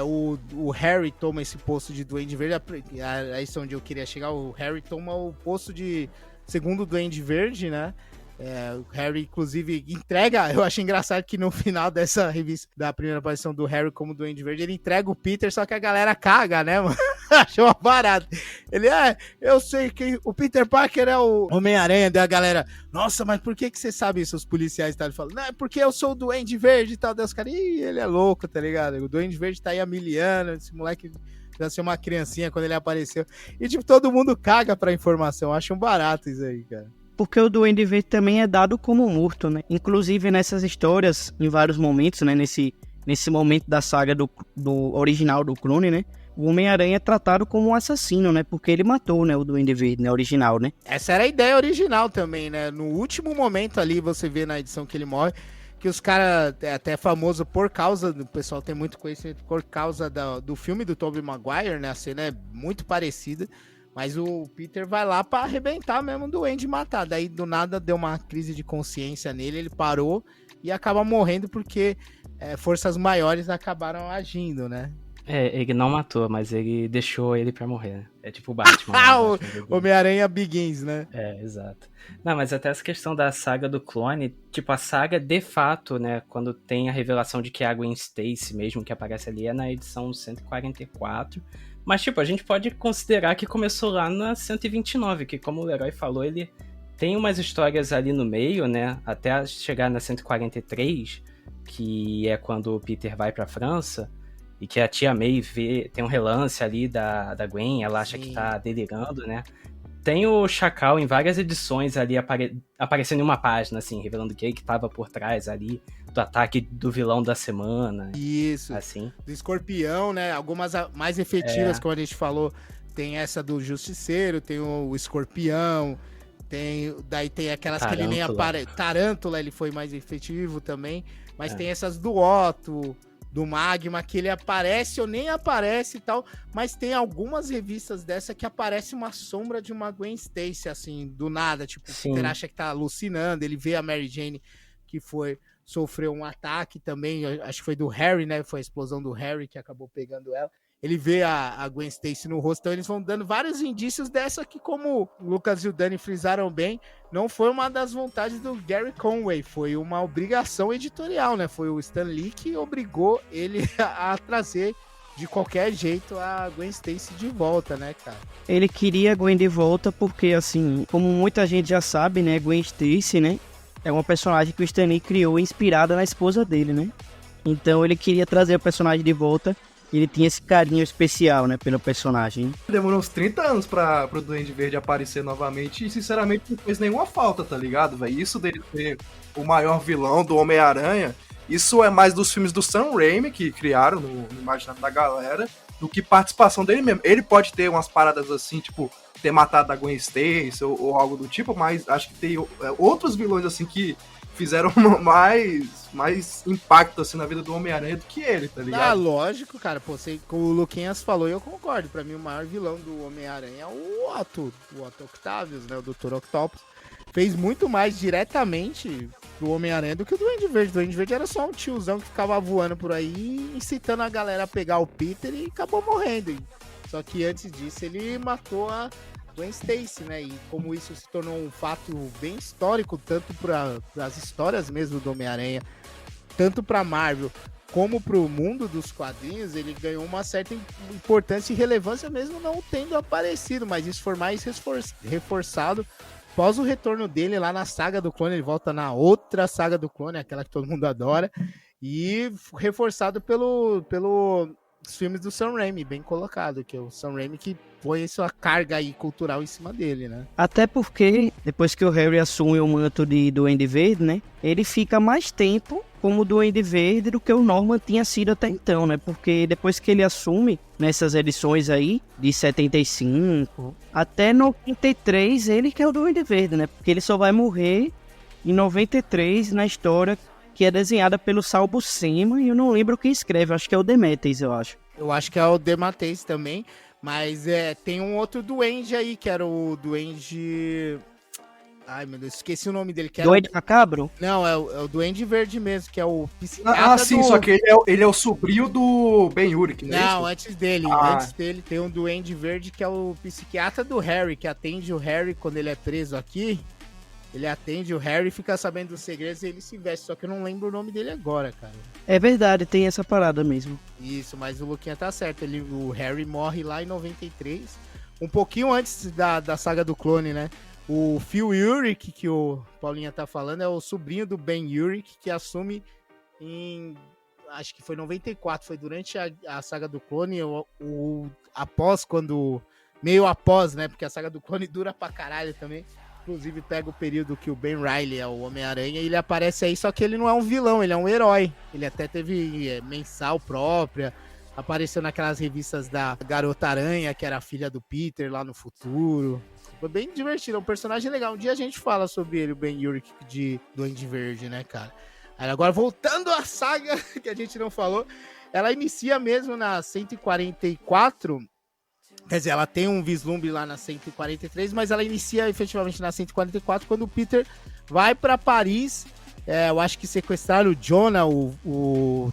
o Harry toma esse posto de Duende Verde, isso é onde eu queria chegar, o Harry toma o posto de segundo Duende Verde, né? O Harry, inclusive, entrega... Eu achei engraçado que no final dessa revista, da primeira aparição do Harry como Duende Verde, ele entrega o Peter, só que a galera caga, né, mano? Achou uma parada. Ele, eu sei que o Peter Parker é o Homem-Aranha, daí a galera, nossa, mas por que você sabe isso? Os policiais tá falando, não, é porque eu sou o Duende Verde e tal. Daí os caras, ele é louco, tá ligado? O Duende Verde tá aí há 1000 anos, esse moleque já ser uma criancinha quando ele apareceu. E, tipo, todo mundo caga pra informação. Acho um barato isso aí, cara. Porque o Duende Verde também é dado como morto, né? Inclusive nessas histórias, em vários momentos, né? Nesse momento da saga do original do clone, né? O Homem-Aranha é tratado como um assassino, né? Porque ele matou, né? O Duende Verde, né? Original, né? Essa era a ideia original também, né? No último momento ali, você vê na edição que ele morre, que os caras, até famoso por causa, o pessoal tem muito conhecimento por causa do filme do Tobey Maguire, né? A cena é muito parecida. Mas o Peter vai lá pra arrebentar mesmo o Duende e matar. Daí, do nada, deu uma crise de consciência nele, ele parou e acaba morrendo porque forças maiores acabaram agindo, né? Ele não matou, mas ele deixou ele pra morrer, né? É tipo o Batman. Ah, né? o Batman Begins. Homem-Aranha Begins, né? Exato. Não, mas até essa questão da saga do clone, tipo, a saga, de fato, né, quando tem a revelação de que é a Gwen Stacy mesmo que aparece ali, é na edição 144. Mas, tipo, a gente pode considerar que começou lá na 129, que, como o Leroy falou, ele tem umas histórias ali no meio, né, até chegar na 143, que é quando o Peter vai pra França, e que a tia May tem um relance ali da Gwen, ela acha que tá delirando, né? Tem o Chacal em várias edições ali aparecendo em uma página, assim, revelando que tava por trás ali do ataque do vilão da semana. Isso. Assim. Do Escorpião, né? Algumas mais efetivas, como a gente falou. Tem essa do Justiceiro, tem o Escorpião, daí tem aquelas que ele nem aparece. Tarântula, ele foi mais efetivo também. Mas tem essas do Otto, do Magma, que ele aparece ou nem aparece e tal, mas tem algumas revistas dessa que aparece uma sombra de uma Gwen Stacy, assim, do nada, tipo, o Peter acha que tá alucinando, ele vê a Mary Jane que sofreu um ataque também, acho que foi do Harry, né, foi a explosão do Harry que acabou pegando ela, ele vê a Gwen Stacy no rosto, então eles vão dando vários indícios dessa que, como o Lucas e o Dani frisaram bem, não foi uma das vontades do Gary Conway, foi uma obrigação editorial, né? Foi o Stan Lee que obrigou ele a trazer de qualquer jeito a Gwen Stacy de volta, né, cara? Ele queria a Gwen de volta porque, assim, como muita gente já sabe, né, Gwen Stacy, né, é uma personagem que o Stan Lee criou inspirada na esposa dele, né? Então ele queria trazer o personagem de volta. Ele tinha esse carinho especial, né, pelo personagem. Demorou uns 30 anos pro Duende Verde aparecer novamente e, sinceramente, não fez nenhuma falta, tá ligado, velho? Isso dele ser o maior vilão do Homem-Aranha, isso é mais dos filmes do Sam Raimi, que criaram no imaginário da galera, do que participação dele mesmo. Ele pode ter umas paradas assim, tipo, ter matado a Gwen Stacy ou algo do tipo, mas acho que tem outros vilões, assim, que fizeram mais impacto assim na vida do Homem-Aranha do que ele, tá ligado? Ah, lógico, cara. Pô, como o Luquinhas falou, eu concordo. Pra mim, o maior vilão do Homem-Aranha é o Otto Octavius, né? O Dr. Octopus. Fez muito mais diretamente do Homem-Aranha do que o Duende Verde. O Duende Verde era só um tiozão que ficava voando por aí, incitando a galera a pegar o Peter e acabou morrendo. Só que antes disso, ele matou a Gwen Stacy, né? E como isso se tornou um fato bem histórico, tanto para as histórias mesmo do Homem-Aranha, tanto para Marvel como para o mundo dos quadrinhos, ele ganhou uma certa importância e relevância mesmo não tendo aparecido, mas isso foi mais reforçado após o retorno dele lá na saga do clone. Ele volta na outra saga do clone, aquela que todo mundo adora, e reforçado pelos filmes do Sam Raimi, bem colocado, que é o Sam Raimi que põe essa carga aí cultural em cima dele, né? Até porque, depois que o Harry assume o manto de Duende Verde, né, ele fica mais tempo como Duende Verde do que o Norman tinha sido até então, né? Porque depois que ele assume, nessas edições aí, de 75 até 93, ele que é o Duende Verde, né? Porque ele só vai morrer em 93 na história que é desenhada pelo Sal Buscema, e eu não lembro quem escreve, acho que é o Demetrius, eu acho. Eu acho que é o Demetrius também, mas tem um outro Duende aí, que era o Duende... Ai, meu Deus, esqueci o nome dele. Que Duende Macabro? Não, é o Duende Verde mesmo, que é o psiquiatra sim, só que ele é o sobrinho do Ben Urich, né? Não, antes dele tem um Duende Verde que é o psiquiatra do Harry, que atende o Harry quando ele é preso aqui. Ele atende o Harry, fica sabendo dos segredos e ele se veste, só que eu não lembro o nome dele agora, cara. É verdade, tem essa parada mesmo. Isso, mas o Luquinha tá certo, o Harry morre lá em 93, um pouquinho antes da saga do clone, né? O Phil Urich, que o Paulinha tá falando, é o sobrinho do Ben Urich, que assume acho que foi 94, foi durante a saga do clone, após, meio após, né? Porque a saga do clone dura pra caralho também. Inclusive pega o período que o Ben Reilly é o Homem-Aranha e ele aparece aí, só que ele não é um vilão, ele é um herói. Ele até teve mensal própria, apareceu naquelas revistas da Garota Aranha, que era a filha do Peter lá no futuro. Foi bem divertido, é um personagem legal. Um dia a gente fala sobre ele, o Ben Urich de Duende Verde, né, cara? Aí agora, voltando à saga que a gente não falou, ela inicia mesmo na 144... Quer dizer, ela tem um vislumbre lá na 143, mas ela inicia efetivamente na 144, quando o Peter vai para Paris eu acho que sequestraram o Jonah,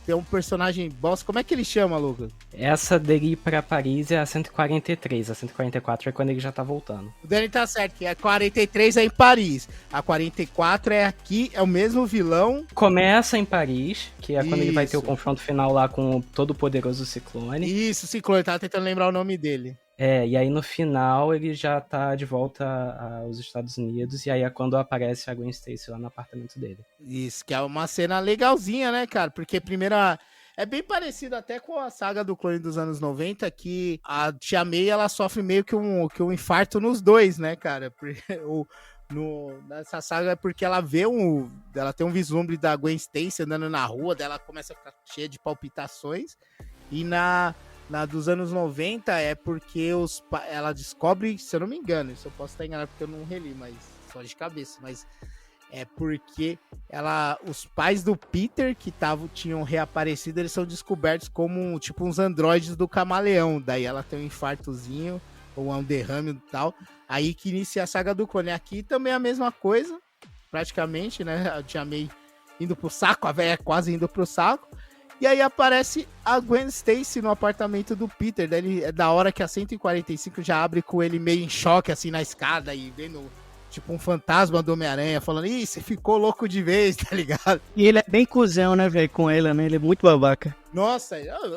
tem um personagem boss. Como é que ele chama, Lucas? Essa dele ir pra Paris é a 143, a 144 é quando ele já tá voltando. O Danny tá certo, que a 43 é em Paris. A 44 é aqui, é o mesmo vilão. Começa em Paris, que é quando ele vai ter o Isso. confronto final lá com o todo-poderoso Ciclone. Isso, o Ciclone, tava tentando lembrar o nome dele. E aí no final ele já tá de volta aos Estados Unidos, e aí é quando aparece a Gwen Stacy lá no apartamento dele. Isso, que é uma cena legalzinha, né, cara? Porque primeira... É bem parecido até com a saga do Clone dos anos 90, que a Tia May, ela sofre meio que um infarto nos dois, né, cara? Nessa saga é porque ela vê ela tem um vislumbre da Gwen Stacy andando na rua, daí ela começa a ficar cheia de palpitações, e na dos anos 90 é porque ela descobre, se eu não me engano, isso eu posso estar enganado porque eu não reli, mas só de cabeça, mas é porque os pais do Peter que tinham reaparecido, eles são descobertos como tipo uns androides do Camaleão, daí ela tem um infartozinho ou um derrame e tal, aí que inicia a saga do clone. Aqui também é a mesma coisa, praticamente, né, a Tia May indo pro saco, a velha quase indo pro saco. E aí aparece a Gwen Stacy no apartamento do Peter. Daí é da hora que a 145 já abre com ele meio em choque, assim, na escada e vendo, tipo, um fantasma do Homem-Aranha falando, ih, você ficou louco de vez, tá ligado? E ele é bem cuzão, né, velho, com ela, né? Ele é muito babaca. Nossa,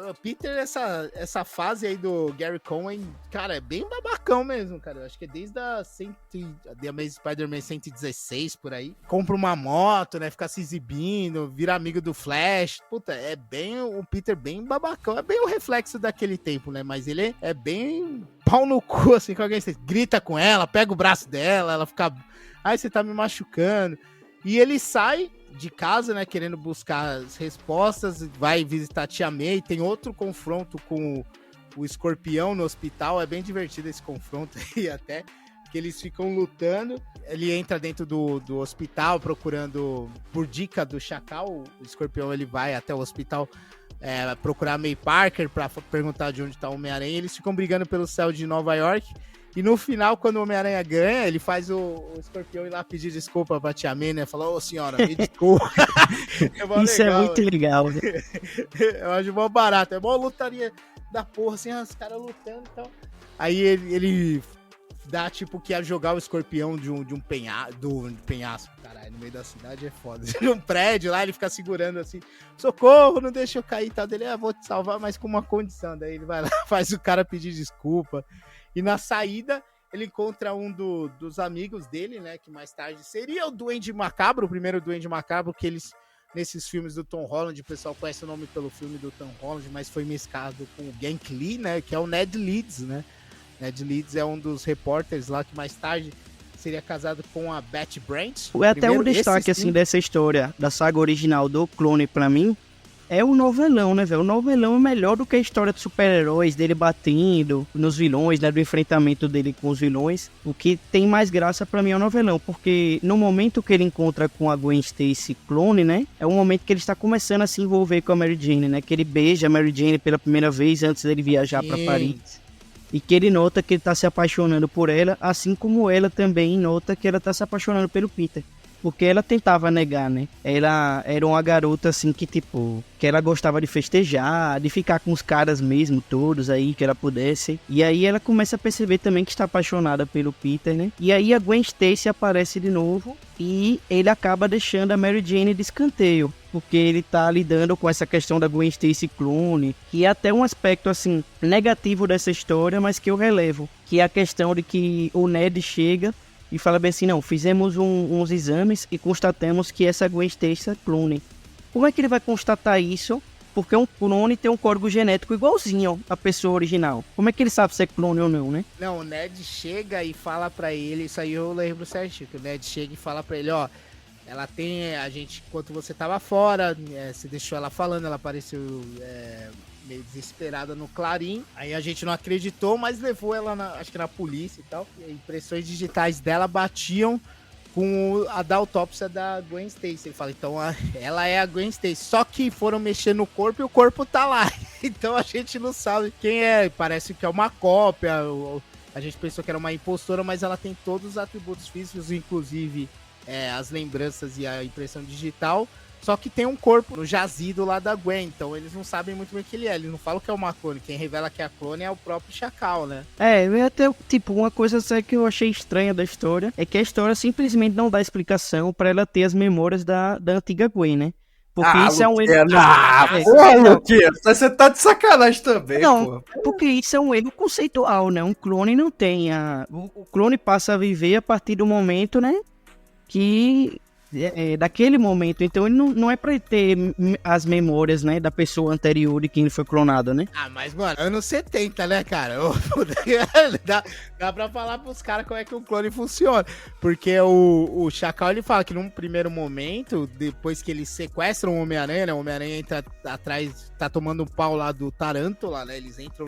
o Peter, essa fase aí do Gary Cohen, cara, é bem babacão mesmo, cara. Eu acho que é desde a The Amazing Spider-Man 116, por aí. Compra uma moto, né, fica se exibindo, vira amigo do Flash. Puta, é bem o Peter bem babacão. É bem o reflexo daquele tempo, né, mas ele é bem pau no cu, assim, com alguém. Você grita com ela, pega o braço dela, ela fica... Ai, você tá me machucando. E ele sai de casa, né, querendo buscar as respostas, vai visitar a Tia May, tem outro confronto com o Escorpião no hospital, é bem divertido esse confronto aí até, que eles ficam lutando, ele entra dentro do hospital procurando, por dica do Chacal, o Escorpião ele vai até o hospital procurar a May Parker pra perguntar de onde tá o Homem-Aranha, eles ficam brigando pelo céu de Nova York. E no final, quando o Homem-Aranha ganha, ele faz o Escorpião ir lá pedir desculpa pra Tia May, né? Falou, ô senhora, me desculpa. Isso legal, é muito legal. Eu acho mó barato. É mó lutaria da porra, assim, os caras lutando e tal. Aí ele dá, tipo, que ia jogar o Escorpião de um penhasco, caralho, no meio da cidade é foda. De um prédio lá, ele fica segurando assim, socorro, não deixa eu cair e tal. Dele, vou te salvar, mas com uma condição. Daí ele vai lá, faz o cara pedir desculpa. E na saída, ele encontra um dos amigos dele, né? Que mais tarde seria o Duende Macabro, o primeiro Duende Macabro, que eles, nesses filmes do Tom Holland, o pessoal conhece o nome pelo filme do Tom Holland, mas foi mesclado com o Gank Lee, né? Que é o Ned Leeds, né? Ned Leeds é um dos repórteres lá que mais tarde seria casado com a Betty Brant. É até um destaque, assim, dessa história, da saga original do Clone, pra mim, é o novelão, né, velho? O novelão é melhor do que a história de super-heróis, dele batendo nos vilões, né? Do enfrentamento dele com os vilões. O que tem mais graça pra mim é o novelão, porque no momento que ele encontra com a Gwen Stacy clone, né? É o momento que ele está começando a se envolver com a Mary Jane, né? Que ele beija a Mary Jane pela primeira vez antes dele viajar pra Paris. E que ele nota que ele tá se apaixonando por ela, assim como ela também nota que ela tá se apaixonando pelo Peter. Porque ela tentava negar, né? Ela era uma garota, assim, que tipo... Que ela gostava de festejar, de ficar com os caras mesmo, todos aí, que ela pudesse. E aí ela começa a perceber também que está apaixonada pelo Peter, né? E aí a Gwen Stacy aparece de novo e ele acaba deixando a Mary Jane de escanteio. Porque ele tá lidando com essa questão da Gwen Stacy clone, que é até um aspecto, assim, negativo dessa história, mas que eu relevo. Que é a questão de que o Ned chega... E fala bem assim, não, fizemos uns exames e constatamos que essa Gwen Stacy é clone. Como é que ele vai constatar isso? Porque um clone tem um código genético igualzinho à pessoa original. Como é que ele sabe se é clone ou não, né? Não, o Ned chega e fala pra ele, isso aí eu lembro certinho, que o Ned chega e fala pra ele, ó, ela tem, a gente, enquanto você tava fora, você deixou ela falando, ela apareceu meio desesperada no Clarim, aí a gente não acreditou, mas levou ela, acho que na polícia e tal, e impressões digitais dela batiam com a da autópsia da Gwen Stacy. Ele fala, então ela é a Gwen Stacy, só que foram mexer no corpo e o corpo tá lá, então a gente não sabe quem é, parece que é uma cópia, a gente pensou que era uma impostora, mas ela tem todos os atributos físicos, inclusive as lembranças e a impressão digital, só que tem um corpo no jazido lá da Gwen, então eles não sabem muito bem o que ele é, eles não falam que é uma clone, quem revela que é a clone é o próprio Chacal, né? Até, tipo, uma coisa que eu achei estranha da história é que a história simplesmente não dá explicação pra ela ter as memórias da antiga Gwen, né? Porque isso é um erro. Porra, Luquinha, você tá de sacanagem também, Não, porra. porque isso é um erro conceitual, né? Um clone não tem o clone passa a viver a partir do momento, né? Que daquele momento, então ele não é pra ter as memórias, né, da pessoa anterior de quem ele foi clonado, né? Ah, mas, mano, anos 70, né, cara? Dá pra falar pros caras como é que o clone funciona. Porque o Chacal, ele fala que num primeiro momento, depois que eles sequestram o Homem-Aranha, né? O Homem-Aranha entra atrás, tá tomando um pau lá do Tarântula, né? Eles entram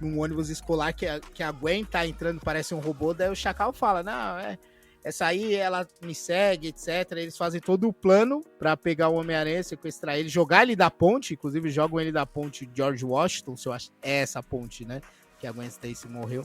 num ônibus escolar que a Gwen tá entrando, parece um robô. Daí o Chacal fala, não, essa aí, ela me segue, etc. Eles fazem todo o plano pra pegar o Homem-Aranha, sequestrar ele, jogar ele da ponte. Inclusive, jogam ele da ponte George Washington, se eu acho. É essa ponte, né? Que a Gwen Stacy morreu.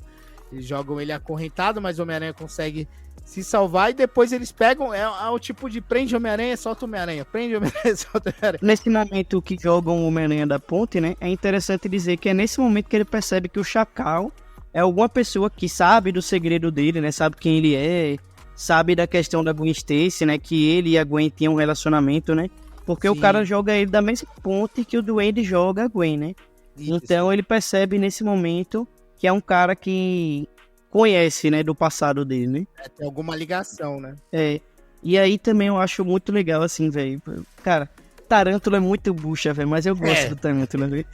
Eles jogam ele acorrentado, mas o Homem-Aranha consegue se salvar. E depois eles pegam. É o tipo de prende Homem-Aranha, solta o Homem-Aranha. Prende Homem-Aranha, solta o Homem-Aranha. Nesse momento que jogam o Homem-Aranha da ponte, né? É interessante dizer que é nesse momento que ele percebe que o Chacal é alguma pessoa que sabe do segredo dele, né? Sabe quem ele é. Sabe da questão da Gwen Stacy, né? Que ele e a Gwen tinham um relacionamento, né? Porque Sim. o cara joga ele da mesma ponte que o Duende joga a Gwen, né? Isso. Então ele percebe nesse momento que é um cara que conhece, né? Do passado dele, né? Tem alguma ligação, né? E aí também eu acho muito legal, assim, velho. Cara, Tarântula é muito bucha, velho. Mas eu gosto do Tarântula, velho.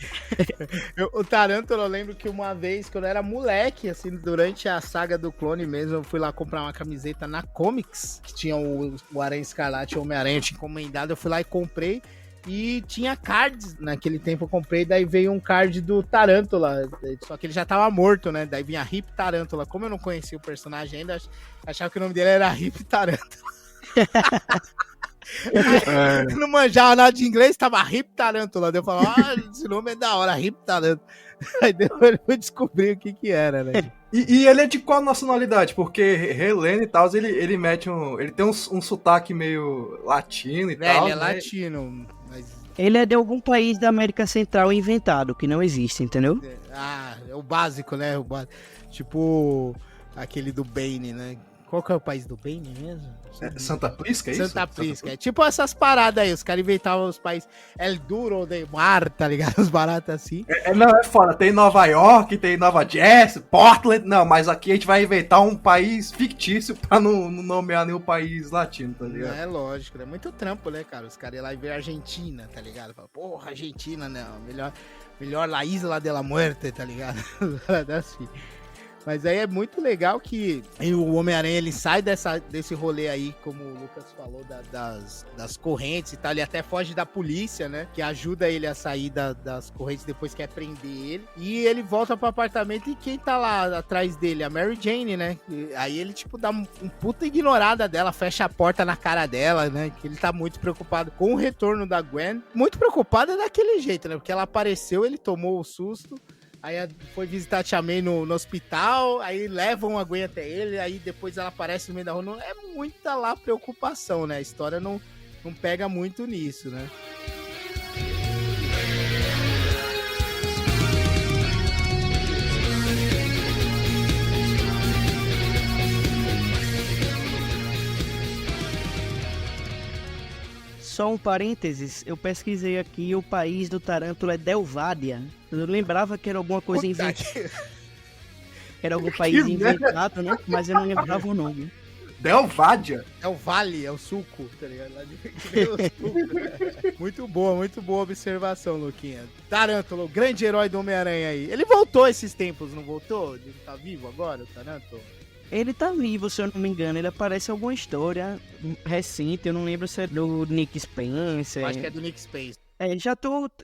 O Tarântula, eu lembro que uma vez, quando eu era moleque, assim, durante a saga do clone mesmo, eu fui lá comprar uma camiseta na Comics, que tinha o Aranha Escarlate e o Homem-Aranha, eu tinha encomendado, eu fui lá e comprei, e tinha cards, naquele tempo eu comprei, daí veio um card do Tarântula, só que ele já tava morto, né, daí vinha Rip Tarântula, como eu não conhecia o personagem ainda, achava que o nome dele era Rip Tarântula. Eu não manjava nada de inglês, tava Rip Tarântula. Eu falava, esse nome é da hora, Rip Tarântula. Aí depois eu fui descobrir o que era, né? E ele é de qual nacionalidade? Porque Helene e tal, ele mete ele tem um sotaque meio latino e tal. Ele é né? latino, mas... Ele é de algum país da América Central inventado, que não existe, entendeu? É o básico, né? Tipo aquele do Bane, né? Qual que é o país do Bane mesmo? Santa Prisca, é isso? Santa Prisca. É tipo essas paradas aí. Os caras inventavam os países El Duro de Mar, tá ligado? Os baratos assim. Não, é foda. Tem Nova York, tem Nova Jersey, Portland. Não, mas aqui a gente vai inventar um país fictício pra não nomear nenhum país latino, tá ligado? É lógico, é muito trampo, né, cara? Os caras iam lá e ver a Argentina, tá ligado? Fala, porra, Argentina, não. Melhor La Isla de la Muerte, tá ligado? Assim. Mas aí é muito legal que o Homem-Aranha, ele sai desse rolê aí, como o Lucas falou, das correntes e tal. Ele até foge da polícia, né? Que ajuda ele a sair das correntes depois que quer prender ele. E ele volta pro apartamento e quem tá lá atrás dele? A Mary Jane, né? E aí ele, tipo, dá um puta ignorada dela, fecha a porta na cara dela, né? Que ele tá muito preocupado com o retorno da Gwen. Muito preocupado daquele jeito, né? Porque ela apareceu, ele tomou o susto. Aí foi visitar a Tia May no hospital, aí levam a Gwen até ele, aí depois ela aparece no meio da rua. Não é muita lá preocupação, né? A história não pega muito nisso, né? Só um parênteses, eu pesquisei aqui, o país do Tarântula é Delvádia. Eu lembrava que era alguma coisa inventada. Era algum país inventado, né? Mas eu não lembrava o nome. Delvádia? É o vale, é o suco, tá ligado? Muito boa observação, Luquinha. Tarântula, o grande herói do Homem-Aranha aí. Ele voltou esses tempos, não voltou? Ele tá vivo agora, o Tarântula? Ele tá vivo, se eu não me engano. Ele aparece em alguma história recente. Eu não lembro se é do Nick Spencer. Acho que é do Nick Spencer.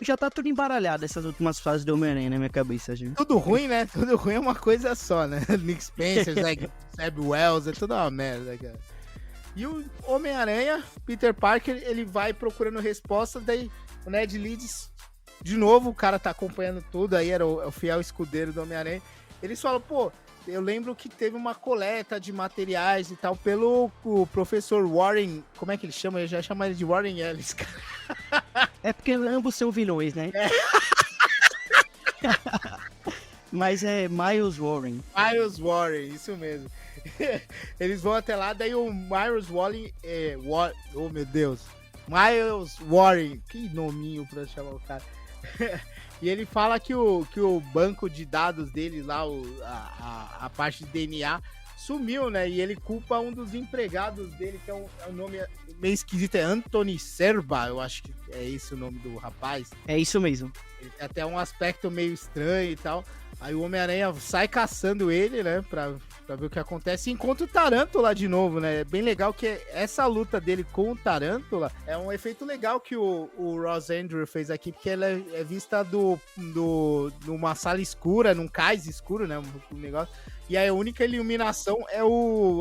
Já tá tudo embaralhado essas últimas fases do Homem-Aranha na minha cabeça, gente. Tudo ruim, né? Tudo ruim é uma coisa só, né? Nick Spencer, Zeb Wells, é tudo uma merda, cara. E o Homem-Aranha, Peter Parker, ele vai procurando respostas, daí o Ned Leeds, de novo, o cara tá acompanhando tudo, aí era o fiel escudeiro do Homem-Aranha. Eles falam, pô, eu lembro que teve uma coleta de materiais e tal pelo o professor Warren, como é que ele chama? Eu já chamo ele de Warren Ellis, cara. É porque ambos são vilões, né? Mas é Miles Warren. Miles Warren, isso mesmo. Eles vão até lá, daí o Miles Warren... oh, meu Deus. Miles Warren. Que nominho pra chamar o cara. E ele fala que o banco de dados dele lá, a parte de DNA, sumiu, né? E ele culpa um dos empregados dele, que é um nome meio esquisito, é Anthony Serba, eu acho que é esse o nome do rapaz. É isso mesmo. Ele tem até um aspecto meio estranho e tal. Aí o Homem-Aranha sai caçando ele, né, pra ver o que acontece. E encontra o Tarântula de novo, né? É bem legal que essa luta dele com o Tarântula é um efeito legal que o Ross Andrew fez aqui, porque ela é vista numa sala escura, num cais escuro, né, um negócio. E a única iluminação é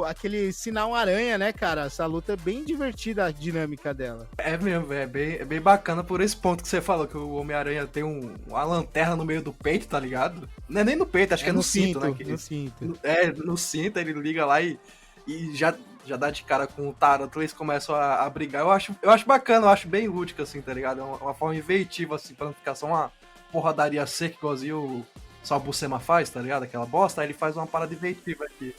aquele sinal aranha, né, cara? Essa luta é bem divertida, a dinâmica dela. É mesmo, é bem bacana por esse ponto que você falou, que o Homem-Aranha tem uma lanterna no meio do peito, tá ligado? Não é nem no peito, acho que é no cinto, né? No cinto. No cinto, ele liga lá e já dá de cara com o Tarântula, eles começam a brigar. Eu acho bacana, eu acho bem lúdico, assim, tá ligado? É uma forma inventiva, assim, pra não ficar só uma porradaria seca, igualzinho só o Buscema faz, tá ligado? Aquela bosta, aí ele faz uma parada inventiva aqui.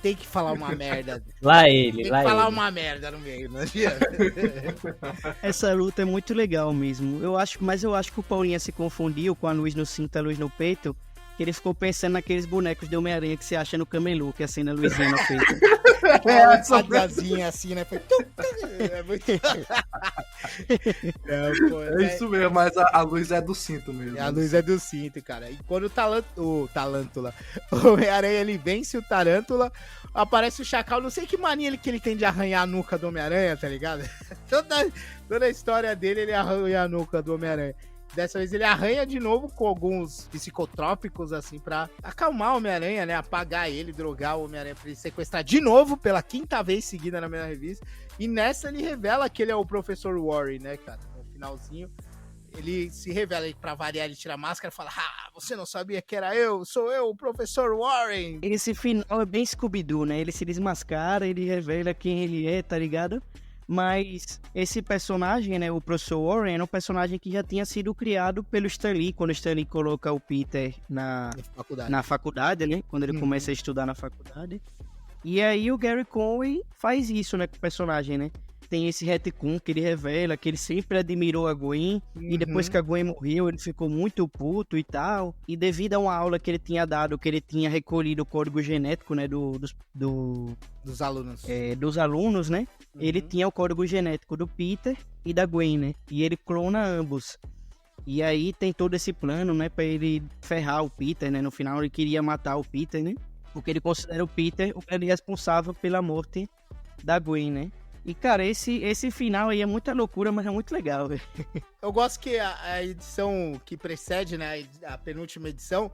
Tem que falar uma merda. Tem que falar uma merda no meio, não adianta. Essa luta é muito legal mesmo. Mas eu acho que o Paulinha se confundiu com a luz no cinto e a luz no peito, que ele ficou pensando naqueles bonecos de Homem-Aranha que você acha no camelô, que acende a luzinha no peito. Uma fadazinha assim, né? Foi... É muito... É isso mesmo, mas a luz é do cinto mesmo. A luz é do cinto, cara. E quando o Tarântula, o Homem-Aranha, ele vence o Tarântula, aparece o Chacal, não sei que mania que ele tem de arranhar a nuca do Homem-Aranha, tá ligado? Toda a história dele, ele arranha a nuca do Homem-Aranha. Dessa vez ele arranha de novo com alguns psicotrópicos, assim, pra acalmar o Homem-Aranha, né? Apagar ele, drogar o Homem-Aranha pra ele sequestrar de novo, pela 5ª vez seguida na mesma revista. E nessa ele revela que ele é o Professor Warren, né, cara? No finalzinho, ele se revela aí, pra variar, ele tira a máscara e fala: ah, você não sabia que era eu? Sou eu, o Professor Warren! Esse final é bem Scooby-Doo, né? Ele se desmascara, ele revela quem ele é, tá ligado? Mas esse personagem, né, o Professor Warren, era um personagem que já tinha sido criado pelo Stan Lee, quando o Stan Lee coloca o Peter na faculdade, né? Quando ele começa a estudar na faculdade. E aí o Gary Conway faz isso, né, com o personagem, né? Tem esse retcon que ele revela que ele sempre admirou a Gwen, e depois que a Gwen morreu, ele ficou muito puto e tal. E devido a uma aula que ele tinha dado, que ele tinha recolhido o código genético, né, dos alunos. Dos alunos, né? Ele tinha o código genético do Peter e da Gwen, né? E ele clona ambos. E aí tem todo esse plano, né, pra ele ferrar o Peter, né? No final ele queria matar o Peter, né? Porque ele considera o Peter o grande responsável pela morte da Gwen, né? E, cara, esse final aí é muita loucura, mas é muito legal, velho. Eu gosto que a edição que precede, né, a penúltima edição,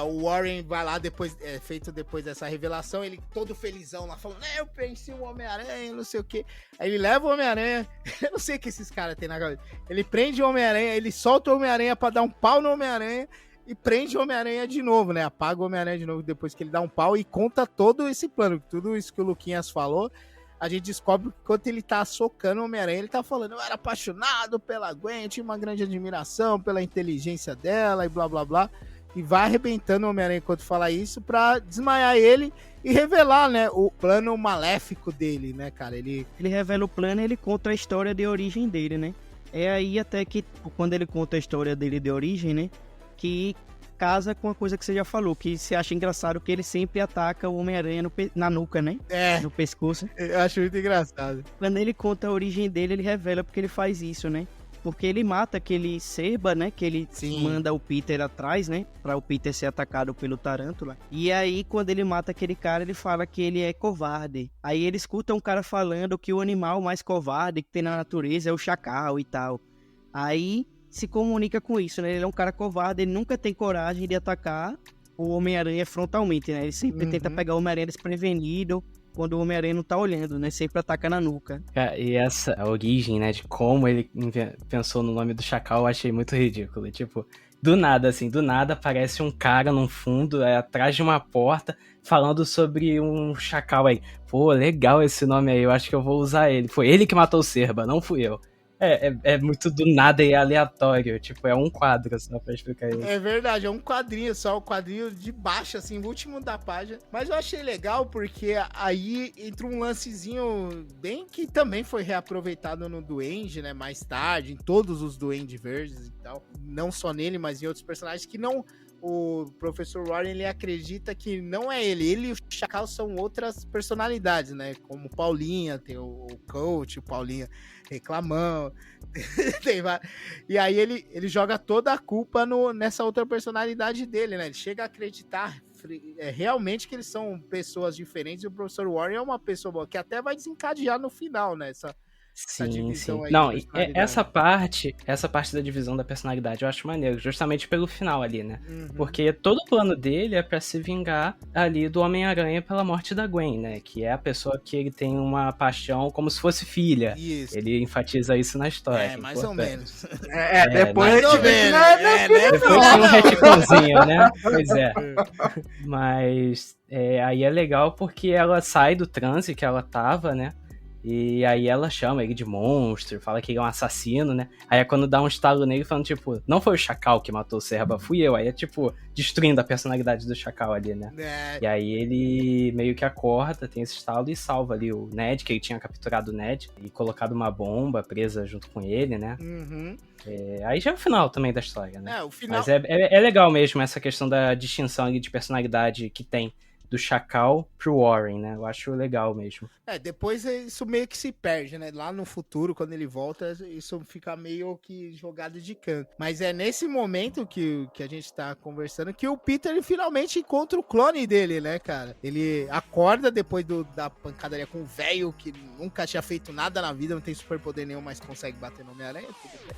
o Warren vai lá depois, feito depois dessa revelação, ele todo felizão lá, falando, eu pensei o Homem-Aranha, não sei o quê. Aí ele leva o Homem-Aranha, eu não sei o que esses caras têm na cabeça. Ele prende o Homem-Aranha, ele solta o Homem-Aranha pra dar um pau no Homem-Aranha, e prende o Homem-Aranha de novo, né? Apaga o Homem-Aranha de novo depois que ele dá um pau e conta todo esse plano, tudo isso que o Luquinhas falou. A gente descobre que enquanto ele tá socando o Homem-Aranha, ele tá falando, eu era apaixonado pela Gwen, tinha uma grande admiração pela inteligência dela e blá blá blá. E vai arrebentando o Homem-Aranha enquanto fala isso pra desmaiar ele e revelar, né, o plano maléfico dele, né, cara? Ele revela o plano e ele conta a história de origem dele, né? É aí até que, quando ele conta a história dele de origem, né, que casa com a coisa que você já falou, que você acha engraçado que ele sempre ataca o Homem-Aranha na nuca, né? No pescoço. Eu acho muito engraçado. Quando ele conta a origem dele, ele revela porque ele faz isso, né? Porque ele mata aquele Serba, né? Que ele manda o Peter atrás, né? Pra o Peter ser atacado pelo Tarântula. E aí, quando ele mata aquele cara, ele fala que ele é covarde. Aí ele escuta um cara falando que o animal mais covarde que tem na natureza é o chacal e tal. Aí se comunica com isso, né? Ele é um cara covarde, ele nunca tem coragem de atacar o Homem-Aranha frontalmente, né? Ele sempre tenta pegar o Homem-Aranha desprevenido quando o Homem-Aranha não tá olhando, né? Sempre ataca na nuca. Cara, e essa a origem, né, de como ele pensou no nome do Chacal, eu achei muito ridículo. Tipo, do nada, aparece um cara num fundo, atrás de uma porta, falando sobre um Chacal aí. Pô, legal esse nome aí, eu acho que eu vou usar ele. Foi ele que matou o Serba, não fui eu. É muito do nada e aleatório. Tipo, é um quadro só pra explicar isso. É verdade, é um quadrinho só, o quadrinho de baixo, assim, o último da página. Mas eu achei legal porque aí entra um lancezinho bem que também foi reaproveitado no Duende, né? Mais tarde, em todos os Duende Verdes e tal. Não só nele, mas em outros personagens que não... O Professor Warren, ele acredita que não é ele. Ele e o Chacal são outras personalidades, né? Como Paulinha, tem o Coach, o Paulinha reclamando. E aí ele joga toda a culpa nessa outra personalidade dele, né? Ele chega a acreditar realmente que eles são pessoas diferentes e o Professor Warren é uma pessoa boa, que até vai desencadear no final, né? Essa divisão aí. Não, essa parte da divisão da personalidade eu acho maneiro, justamente pelo final ali, né? Uhum. Porque todo o plano dele é pra se vingar ali do Homem-Aranha pela morte da Gwen, né? Que é a pessoa que ele tem uma paixão como se fosse filha. Isso. Ele enfatiza isso na história. É, mais ou menos. Depois mais a ou gente vê que menos. não é né? Depois tem um retconzinho, né? Pois é. Mas aí é legal porque ela sai do transe que ela tava, né? E aí ela chama ele de monstro, fala que ele é um assassino, né? Aí é quando dá um estalo nele falando, tipo, não foi o Chacal que matou o Serba, fui eu. Aí é, tipo, destruindo a personalidade do Chacal ali, né? E aí ele meio que acorda, tem esse estalo e salva ali o Ned, que ele tinha capturado o Ned e colocado uma bomba presa junto com ele, né? Uhum. Aí já é o final também da história, né? O final... Mas é legal mesmo essa questão da distinção ali de personalidade que tem do Chacal pro Warren, né? Eu acho legal mesmo. Depois isso meio que se perde, né? Lá no futuro, quando ele volta, isso fica meio que jogado de canto. Mas é nesse momento que a gente tá conversando que o Peter ele finalmente encontra o clone dele, né, cara? Ele acorda depois da pancadaria com o velho que nunca tinha feito nada na vida, não tem superpoder nenhum, mas consegue bater no Homem-Aranha, tudo bem.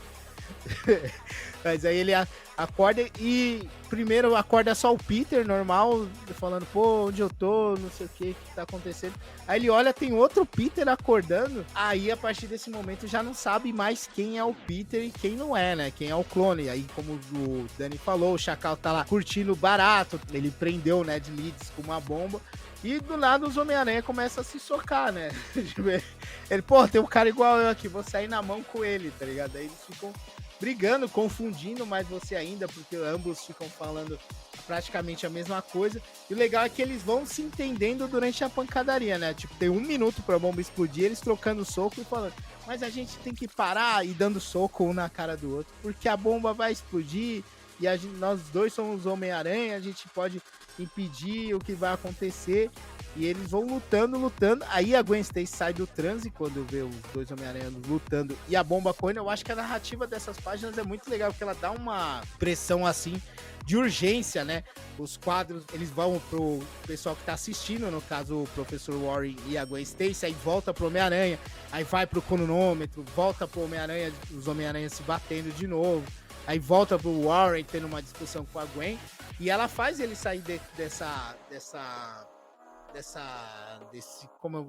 Mas aí ele acorda e primeiro acorda só o Peter, normal, falando, pô, onde eu tô, não sei o que tá acontecendo. Aí ele olha, tem outro Peter acordando. Aí a partir desse momento já não sabe mais quem é o Peter e quem não é, né? Quem é o clone. Aí, como o Dani falou, o Chacal tá lá curtindo barato. Ele prendeu o Ned Leeds com uma bomba. E do nada os Homem-Aranha começam a se socar, né? Ele, pô, tem um cara igual eu aqui, vou sair na mão com ele, tá ligado? Aí eles ficam brigando, confundindo mais você ainda, porque ambos ficam falando praticamente a mesma coisa. E o legal é que eles vão se entendendo durante a pancadaria, né? Tipo, tem 1 minuto pra bomba explodir, eles trocando soco e falando, mas a gente tem que parar e dando soco um na cara do outro, porque a bomba vai explodir e nós dois somos Homem-Aranha, a gente pode impedir o que vai acontecer. E eles vão lutando. Aí a Gwen Stacy sai do transe quando vê os dois Homem-Aranha lutando e a bomba correndo. Eu acho que a narrativa dessas páginas é muito legal, porque ela dá uma pressão assim de urgência, né? Os quadros, eles vão pro pessoal que tá assistindo, no caso o Professor Warren e a Gwen Stacy, aí volta pro Homem-Aranha, aí vai pro cronômetro, volta pro Homem-Aranha, os Homem-Aranha se batendo de novo. Aí volta pro Warren tendo uma discussão com a Gwen. E ela faz ele sair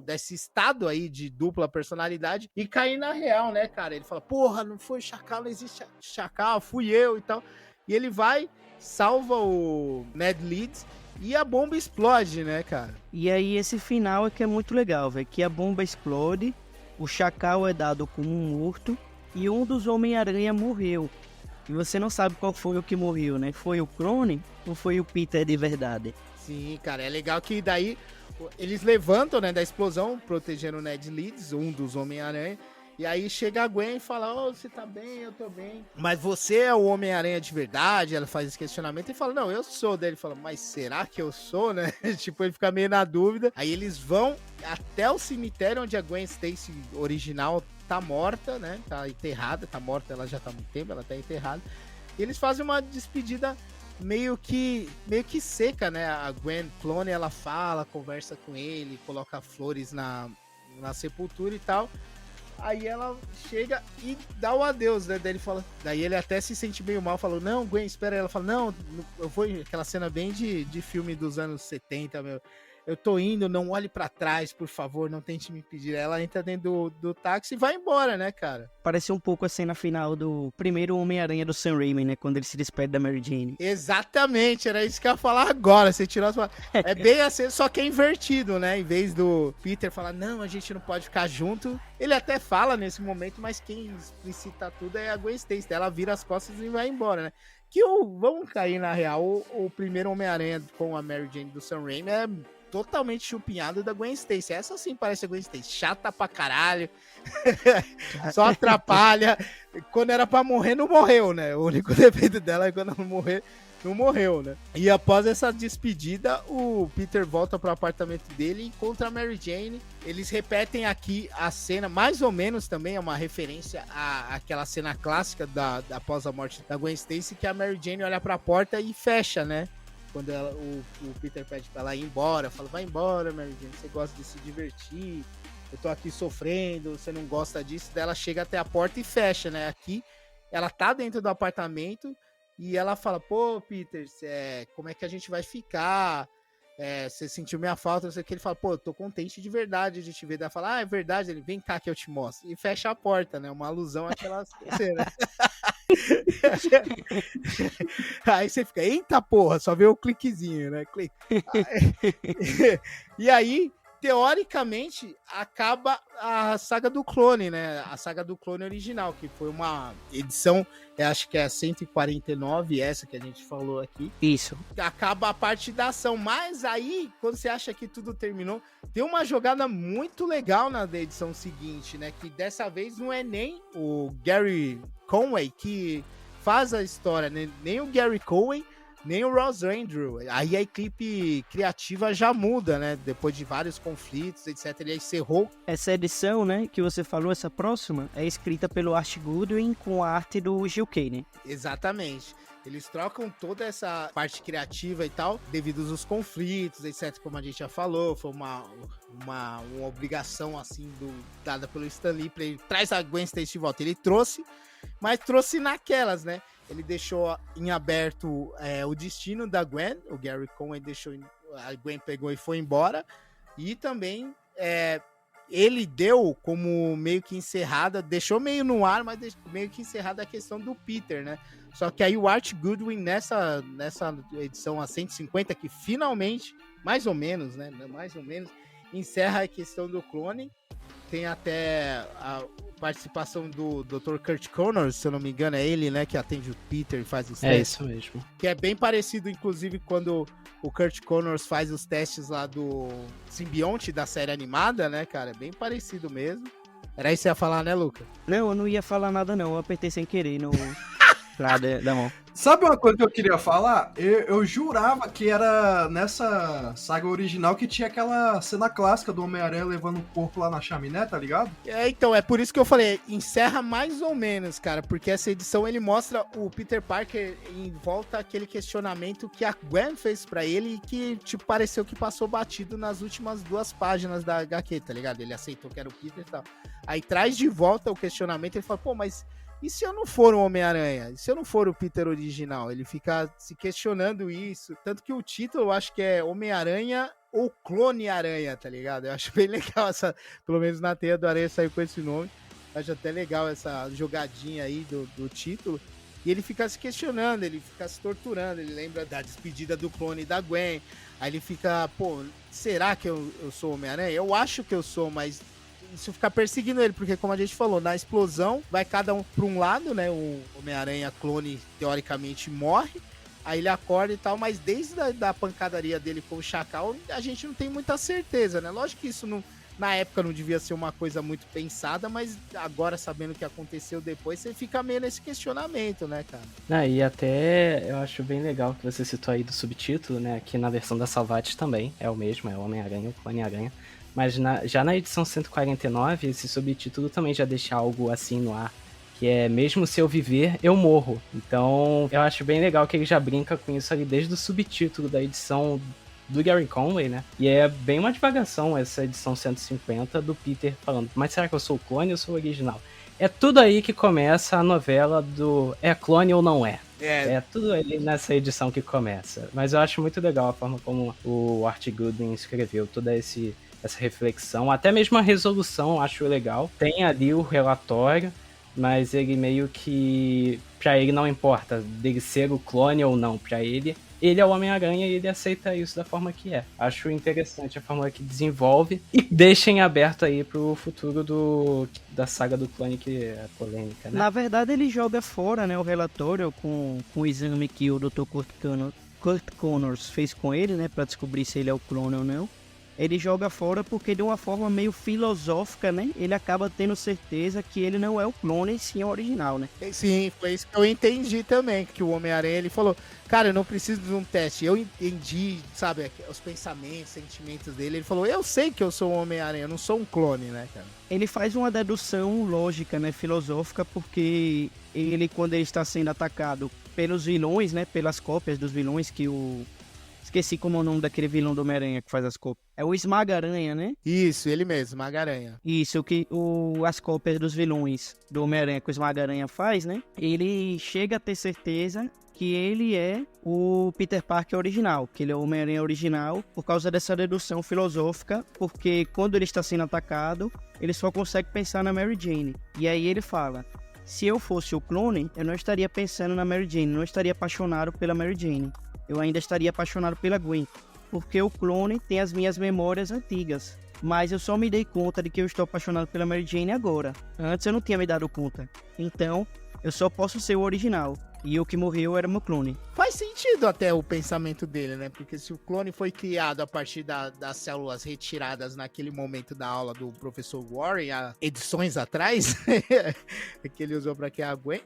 desse estado aí de dupla personalidade e cair na real, né, cara? Ele fala, porra, não foi o Chacal, não existe Chacal, fui eu e tal. E ele vai, salva o Ned Leeds e a bomba explode, né, cara? E aí esse final é que é muito legal, velho, que a bomba explode, o Chacal é dado como um morto e um dos Homem-Aranha morreu. E você não sabe qual foi o que morreu, né? Foi o clone ou foi o Peter de verdade? Sim, cara, é legal que daí eles levantam, né, da explosão, protegendo o Ned Leeds, um dos Homem-Aranha. E aí chega a Gwen e fala, você tá bem, eu tô bem. Mas você é o Homem-Aranha de verdade? Ela faz esse questionamento e fala, não, eu sou. Daí ele fala, mas será que eu sou, né? Tipo, ele fica meio na dúvida. Aí eles vão até o cemitério onde a Gwen Stacy original tá morta, né? Tá enterrada, tá morta, ela já tá há muito tempo, ela tá enterrada. E eles fazem uma despedida meio que seca, né? A Gwen clone, ela fala, conversa com ele, coloca flores na sepultura e tal. Aí ela chega e dá o adeus, né? Daí ele até se sente meio mal, falou, não, Gwen, espera aí. Ela fala, não, eu vou... Aquela cena bem de filme dos anos 70, meu. eu tô indo, não olhe pra trás, por favor, não tente me impedir. Ela entra dentro do táxi e vai embora, né, cara? Parece um pouco a cena final do primeiro Homem-Aranha do Sam Raimi, né? Quando ele se despede da Mary Jane. Exatamente, era isso que eu ia falar agora. Você tirou as palavras. É bem assim, só que é invertido, né? Em vez do Peter falar, não, a gente não pode ficar junto, ele até fala nesse momento, mas quem explicita tudo é a Gwen Stacy. Ela vira as costas e vai embora, né? Vamos cair na real, o primeiro Homem-Aranha com a Mary Jane do Sam Raimi é totalmente chupinhado da Gwen Stacy. Essa sim parece a Gwen Stacy, chata pra caralho, só atrapalha. Quando era pra morrer, não morreu, né? O único defeito dela é quando não morreu, né? E após essa despedida, o Peter volta pro apartamento dele e encontra a Mary Jane. Eles repetem aqui a cena, mais ou menos também, é uma referência àquela cena clássica após a morte da Gwen Stacy, que a Mary Jane olha pra porta e fecha, né? Quando o Peter pede pra ela ir embora, fala, vai embora, Mary Jane, você gosta de se divertir, eu tô aqui sofrendo, você não gosta disso. Daí ela chega até a porta e fecha, né? Aqui, ela tá dentro do apartamento e ela fala, pô, Peter, como é que a gente vai ficar? Você sentiu minha falta, não sei o que. Ele fala, pô, eu tô contente de verdade de te ver. Daí ela fala, é verdade, ele, vem cá que eu te mostro. E fecha a porta, né? Uma alusão àquela cena. Aí você fica, eita porra, só vê o cliquezinho, né? Clique. E aí, teoricamente, acaba a saga do clone, né? A saga do clone original, que foi uma edição, acho que é a 149, essa que a gente falou aqui. Isso. Acaba a parte da ação, mas aí, quando você acha que tudo terminou, tem uma jogada muito legal na edição seguinte, né? Que dessa vez não é nem o Gary Conway que faz a história, né? Nem o Gary Conway, nem o Ross Andrew. Aí a equipe criativa já muda, né? Depois de vários conflitos, etc. Ele encerrou. Essa edição, né, que você falou, essa próxima, é escrita pelo Art Goodwin com a arte do Gil Kane, né? Exatamente. Eles trocam toda essa parte criativa e tal, devido aos conflitos, etc. Como a gente já falou, foi uma obrigação, assim, dada pelo Stan Lee pra ele. Traz a Gwen Stacy de volta. Ele trouxe, mas trouxe naquelas, né? Ele deixou em aberto o destino da Gwen. O Gary Conway deixou, a Gwen pegou e foi embora. E também ele deu como meio que encerrada, deixou meio no ar, mas meio que encerrada a questão do Peter, né? Só que aí o Art Goodwin, nessa edição a 150, que finalmente, mais ou menos, né? Mais ou menos, encerra a questão do clone. Tem até a participação do Dr. Kurt Connors, se eu não me engano, é ele, né, que atende o Peter e faz os testes. É isso mesmo. Que é bem parecido, inclusive, quando o Kurt Connors faz os testes lá do simbionte da série animada, né, cara? É bem parecido mesmo. Era isso que você ia falar, né, Luca? Não, eu não ia falar nada não, eu apertei sem querer no... da mão. Sabe uma coisa que eu queria falar? Eu jurava que era nessa saga original que tinha aquela cena clássica do Homem-Aranha levando o corpo lá na chaminé, tá ligado? Então, é por isso que eu falei, encerra mais ou menos, cara, porque essa edição ele mostra o Peter Parker em volta àquele questionamento que a Gwen fez pra ele e que, tipo, pareceu que passou batido nas últimas 2 páginas da HQ, tá ligado? Ele aceitou que era o Peter e tal. Aí traz de volta o questionamento e ele fala, pô, mas... e se eu não for o Homem-Aranha? E se eu não for o Peter original? Ele fica se questionando isso. Tanto que o título eu acho que é Homem-Aranha ou Clone-Aranha, tá ligado? Eu acho bem legal essa, pelo menos na Teia do Aranha saiu com esse nome. Eu acho até legal essa jogadinha aí do título. E ele fica se questionando, ele fica se torturando, ele lembra da despedida do clone da Gwen. Aí ele fica, pô, será que eu sou o Homem-Aranha? Eu acho que eu sou, mas... isso ficar perseguindo ele, porque como a gente falou, na explosão vai cada um para um lado, né? O Homem-Aranha clone teoricamente morre, aí ele acorda e tal, mas desde a pancadaria dele com o Chacal, a gente não tem muita certeza, né? Lógico que isso não, na época não devia ser uma coisa muito pensada, mas agora sabendo o que aconteceu depois, você fica meio nesse questionamento, né, cara? E até eu acho bem legal que você citou aí do subtítulo, né? Que na versão da Salvati também é o mesmo, é o Homem-Aranha, o Clone-Aranha. Mas já na edição 149, esse subtítulo também já deixa algo assim no ar, que é mesmo se eu viver, eu morro. Então eu acho bem legal que ele já brinca com isso ali desde o subtítulo da edição do Gary Conway, né? E é bem uma divagação essa edição 150 do Peter falando, mas será que eu sou o clone ou sou o original? É tudo aí que começa a novela do é clone ou não é. É tudo aí nessa edição que começa. Mas eu acho muito legal a forma como o Art Goodwin escreveu toda essa reflexão. Até mesmo a resolução eu acho legal. Tem ali o relatório, mas ele meio que... Pra ele não importa dele ser o clone ou não. Pra ele é o Homem-Aranha e ele aceita isso da forma que é. Acho interessante a forma que desenvolve e deixa em aberto aí pro futuro da saga do clone, que é polêmica, né? Na verdade, ele joga fora, né, o relatório com o exame que o Dr. Kurt Connors fez com ele, né, pra descobrir se ele é o clone ou não. Ele joga fora porque de uma forma meio filosófica, né, ele acaba tendo certeza que ele não é o clone, sim é o original, né? Sim, foi isso que eu entendi também, que o Homem-Aranha, ele falou, cara, eu não preciso de um teste. Eu entendi, sabe, os pensamentos, sentimentos dele. Ele falou, eu sei que eu sou um Homem-Aranha, eu não sou um clone, né, cara? Ele faz uma dedução lógica, né, filosófica, porque ele, quando ele está sendo atacado pelos vilões, né, pelas cópias dos vilões que o... Esqueci como é o nome daquele vilão do Homem-Aranha que faz as cópias. É o Esmaga-Aranha, né? Isso, ele mesmo, Maga-Aranha. Isso, que as cópias dos vilões do Homem-Aranha que o Esmaga-Aranha faz, né? Ele chega a ter certeza que ele é o Peter Parker original, que ele é o Homem-Aranha original, por causa dessa dedução filosófica, porque quando ele está sendo atacado, ele só consegue pensar na Mary Jane. E aí ele fala, se eu fosse o clone, eu não estaria pensando na Mary Jane, não estaria apaixonado pela Mary Jane. Eu ainda estaria apaixonado pela Gwen, porque o clone tem as minhas memórias antigas. Mas eu só me dei conta de que eu estou apaixonado pela Mary Jane agora. Antes eu não tinha me dado conta. Então, eu só posso ser o original. E o que morreu era meu clone. Faz sentido até o pensamento dele, né? Porque se o clone foi criado a partir das células retiradas naquele momento da aula do professor Warren, há edições atrás, que ele usou para criar a Gwen,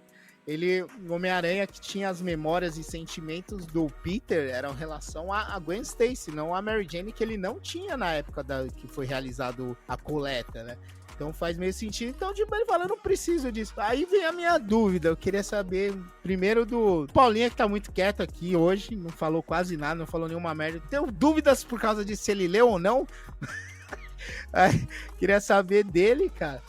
o Homem-Aranha que tinha as memórias e sentimentos do Peter eram em relação a Gwen Stacy, não a Mary Jane, que ele não tinha na época que foi realizado a coleta, né? Então faz meio sentido. Então, tipo, ele fala, eu não preciso disso. Aí vem a minha dúvida. Eu queria saber primeiro do Paulinha, que tá muito quieto aqui hoje, não falou quase nada, não falou nenhuma merda. Tenho dúvidas por causa de se ele leu ou não. Queria saber dele, cara.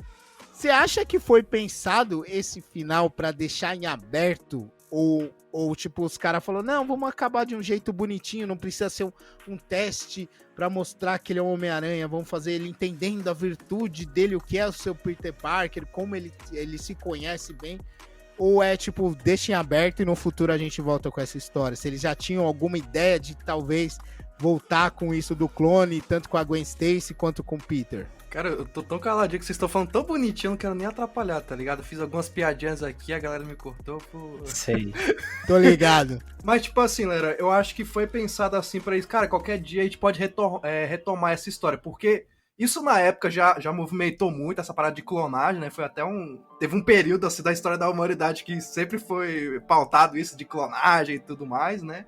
Você acha que foi pensado esse final pra deixar em aberto? Ou tipo, os caras falaram, não, vamos acabar de um jeito bonitinho, não precisa ser um teste pra mostrar que ele é um Homem-Aranha, vamos fazer ele entendendo a virtude dele, o que é o seu Peter Parker, como ele se conhece bem. Ou é tipo, deixa em aberto e no futuro a gente volta com essa história? Se eles já tinham alguma ideia de talvez voltar com isso do clone, tanto com a Gwen Stacy quanto com o Peter. Cara, eu tô tão caladinho que vocês estão falando tão bonitinho, eu não quero nem atrapalhar, tá ligado? Eu fiz algumas piadinhas aqui, a galera me cortou por... Sei. Tô ligado. Mas, tipo assim, galera, eu acho que foi pensado assim pra isso. Cara, qualquer dia a gente pode retomar essa história, porque isso na época já movimentou muito essa parada de clonagem, né? Foi até teve um período assim da história da humanidade que sempre foi pautado isso de clonagem e tudo mais, né?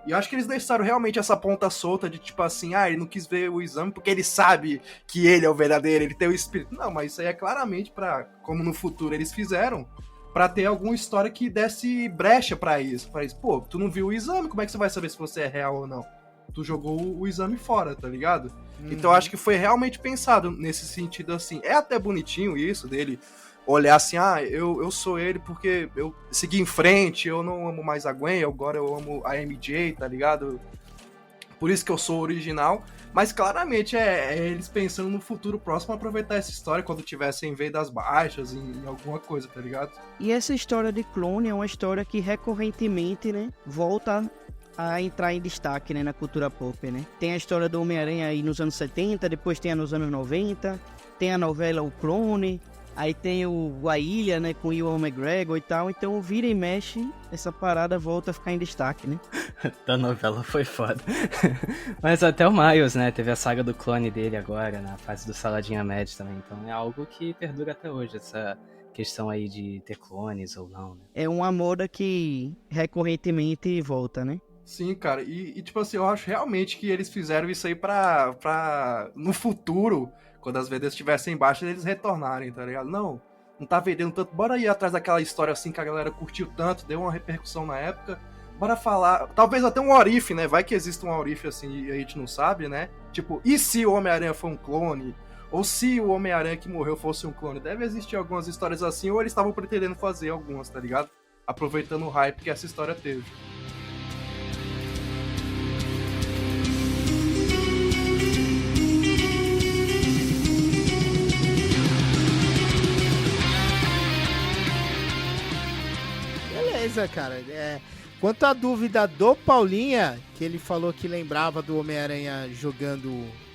E eu acho que eles deixaram realmente essa ponta solta de tipo assim, ele não quis ver o exame porque ele sabe que ele é o verdadeiro, ele tem o espírito. Não, mas isso aí é claramente pra, como no futuro eles fizeram, pra ter alguma história que desse brecha pra isso. Pô, tu não viu o exame, como é que você vai saber se você é real ou não? Tu jogou o exame fora, tá ligado? Então eu acho que foi realmente pensado nesse sentido assim. É até bonitinho isso dele olhar assim, eu sou ele porque eu segui em frente, eu não amo mais a Gwen, agora eu amo a MJ, tá ligado? Por isso que eu sou original, mas claramente é eles pensando no futuro próximo, aproveitar essa história quando tivessem veio das baixas, em alguma coisa, tá ligado? E essa história de clone é uma história que recorrentemente, né, volta a entrar em destaque, né, na cultura pop, né? Tem a história do Homem-Aranha aí nos anos 70, depois tem a nos anos 90, tem a novela O Clone, aí tem a Ilha, né, com o Ewan McGregor e tal, então vira e mexe, essa parada volta a ficar em destaque, né? Da novela foi foda. Mas até o Miles, né, teve a saga do clone dele agora, na fase do Saladinha Mad também, então é algo que perdura até hoje, essa questão aí de ter clones ou não, né? É uma moda que recorrentemente volta, né? Sim, cara, e tipo assim, eu acho realmente que eles fizeram isso aí pra no futuro, quando as vendas estivessem baixas, eles retornarem, tá ligado? Não tá vendendo tanto, bora ir atrás daquela história assim que a galera curtiu tanto, deu uma repercussão na época, bora falar, talvez até um what if, né? Vai que existe um what if assim e a gente não sabe, né? Tipo, e se o Homem-Aranha foi um clone? Ou se o Homem-Aranha que morreu fosse um clone. Deve existir algumas histórias assim, ou eles estavam pretendendo fazer algumas, tá ligado? Aproveitando o hype que essa história teve. Beleza, cara. Quanto à dúvida do Paulinha, que ele falou que lembrava do Homem-Aranha jogando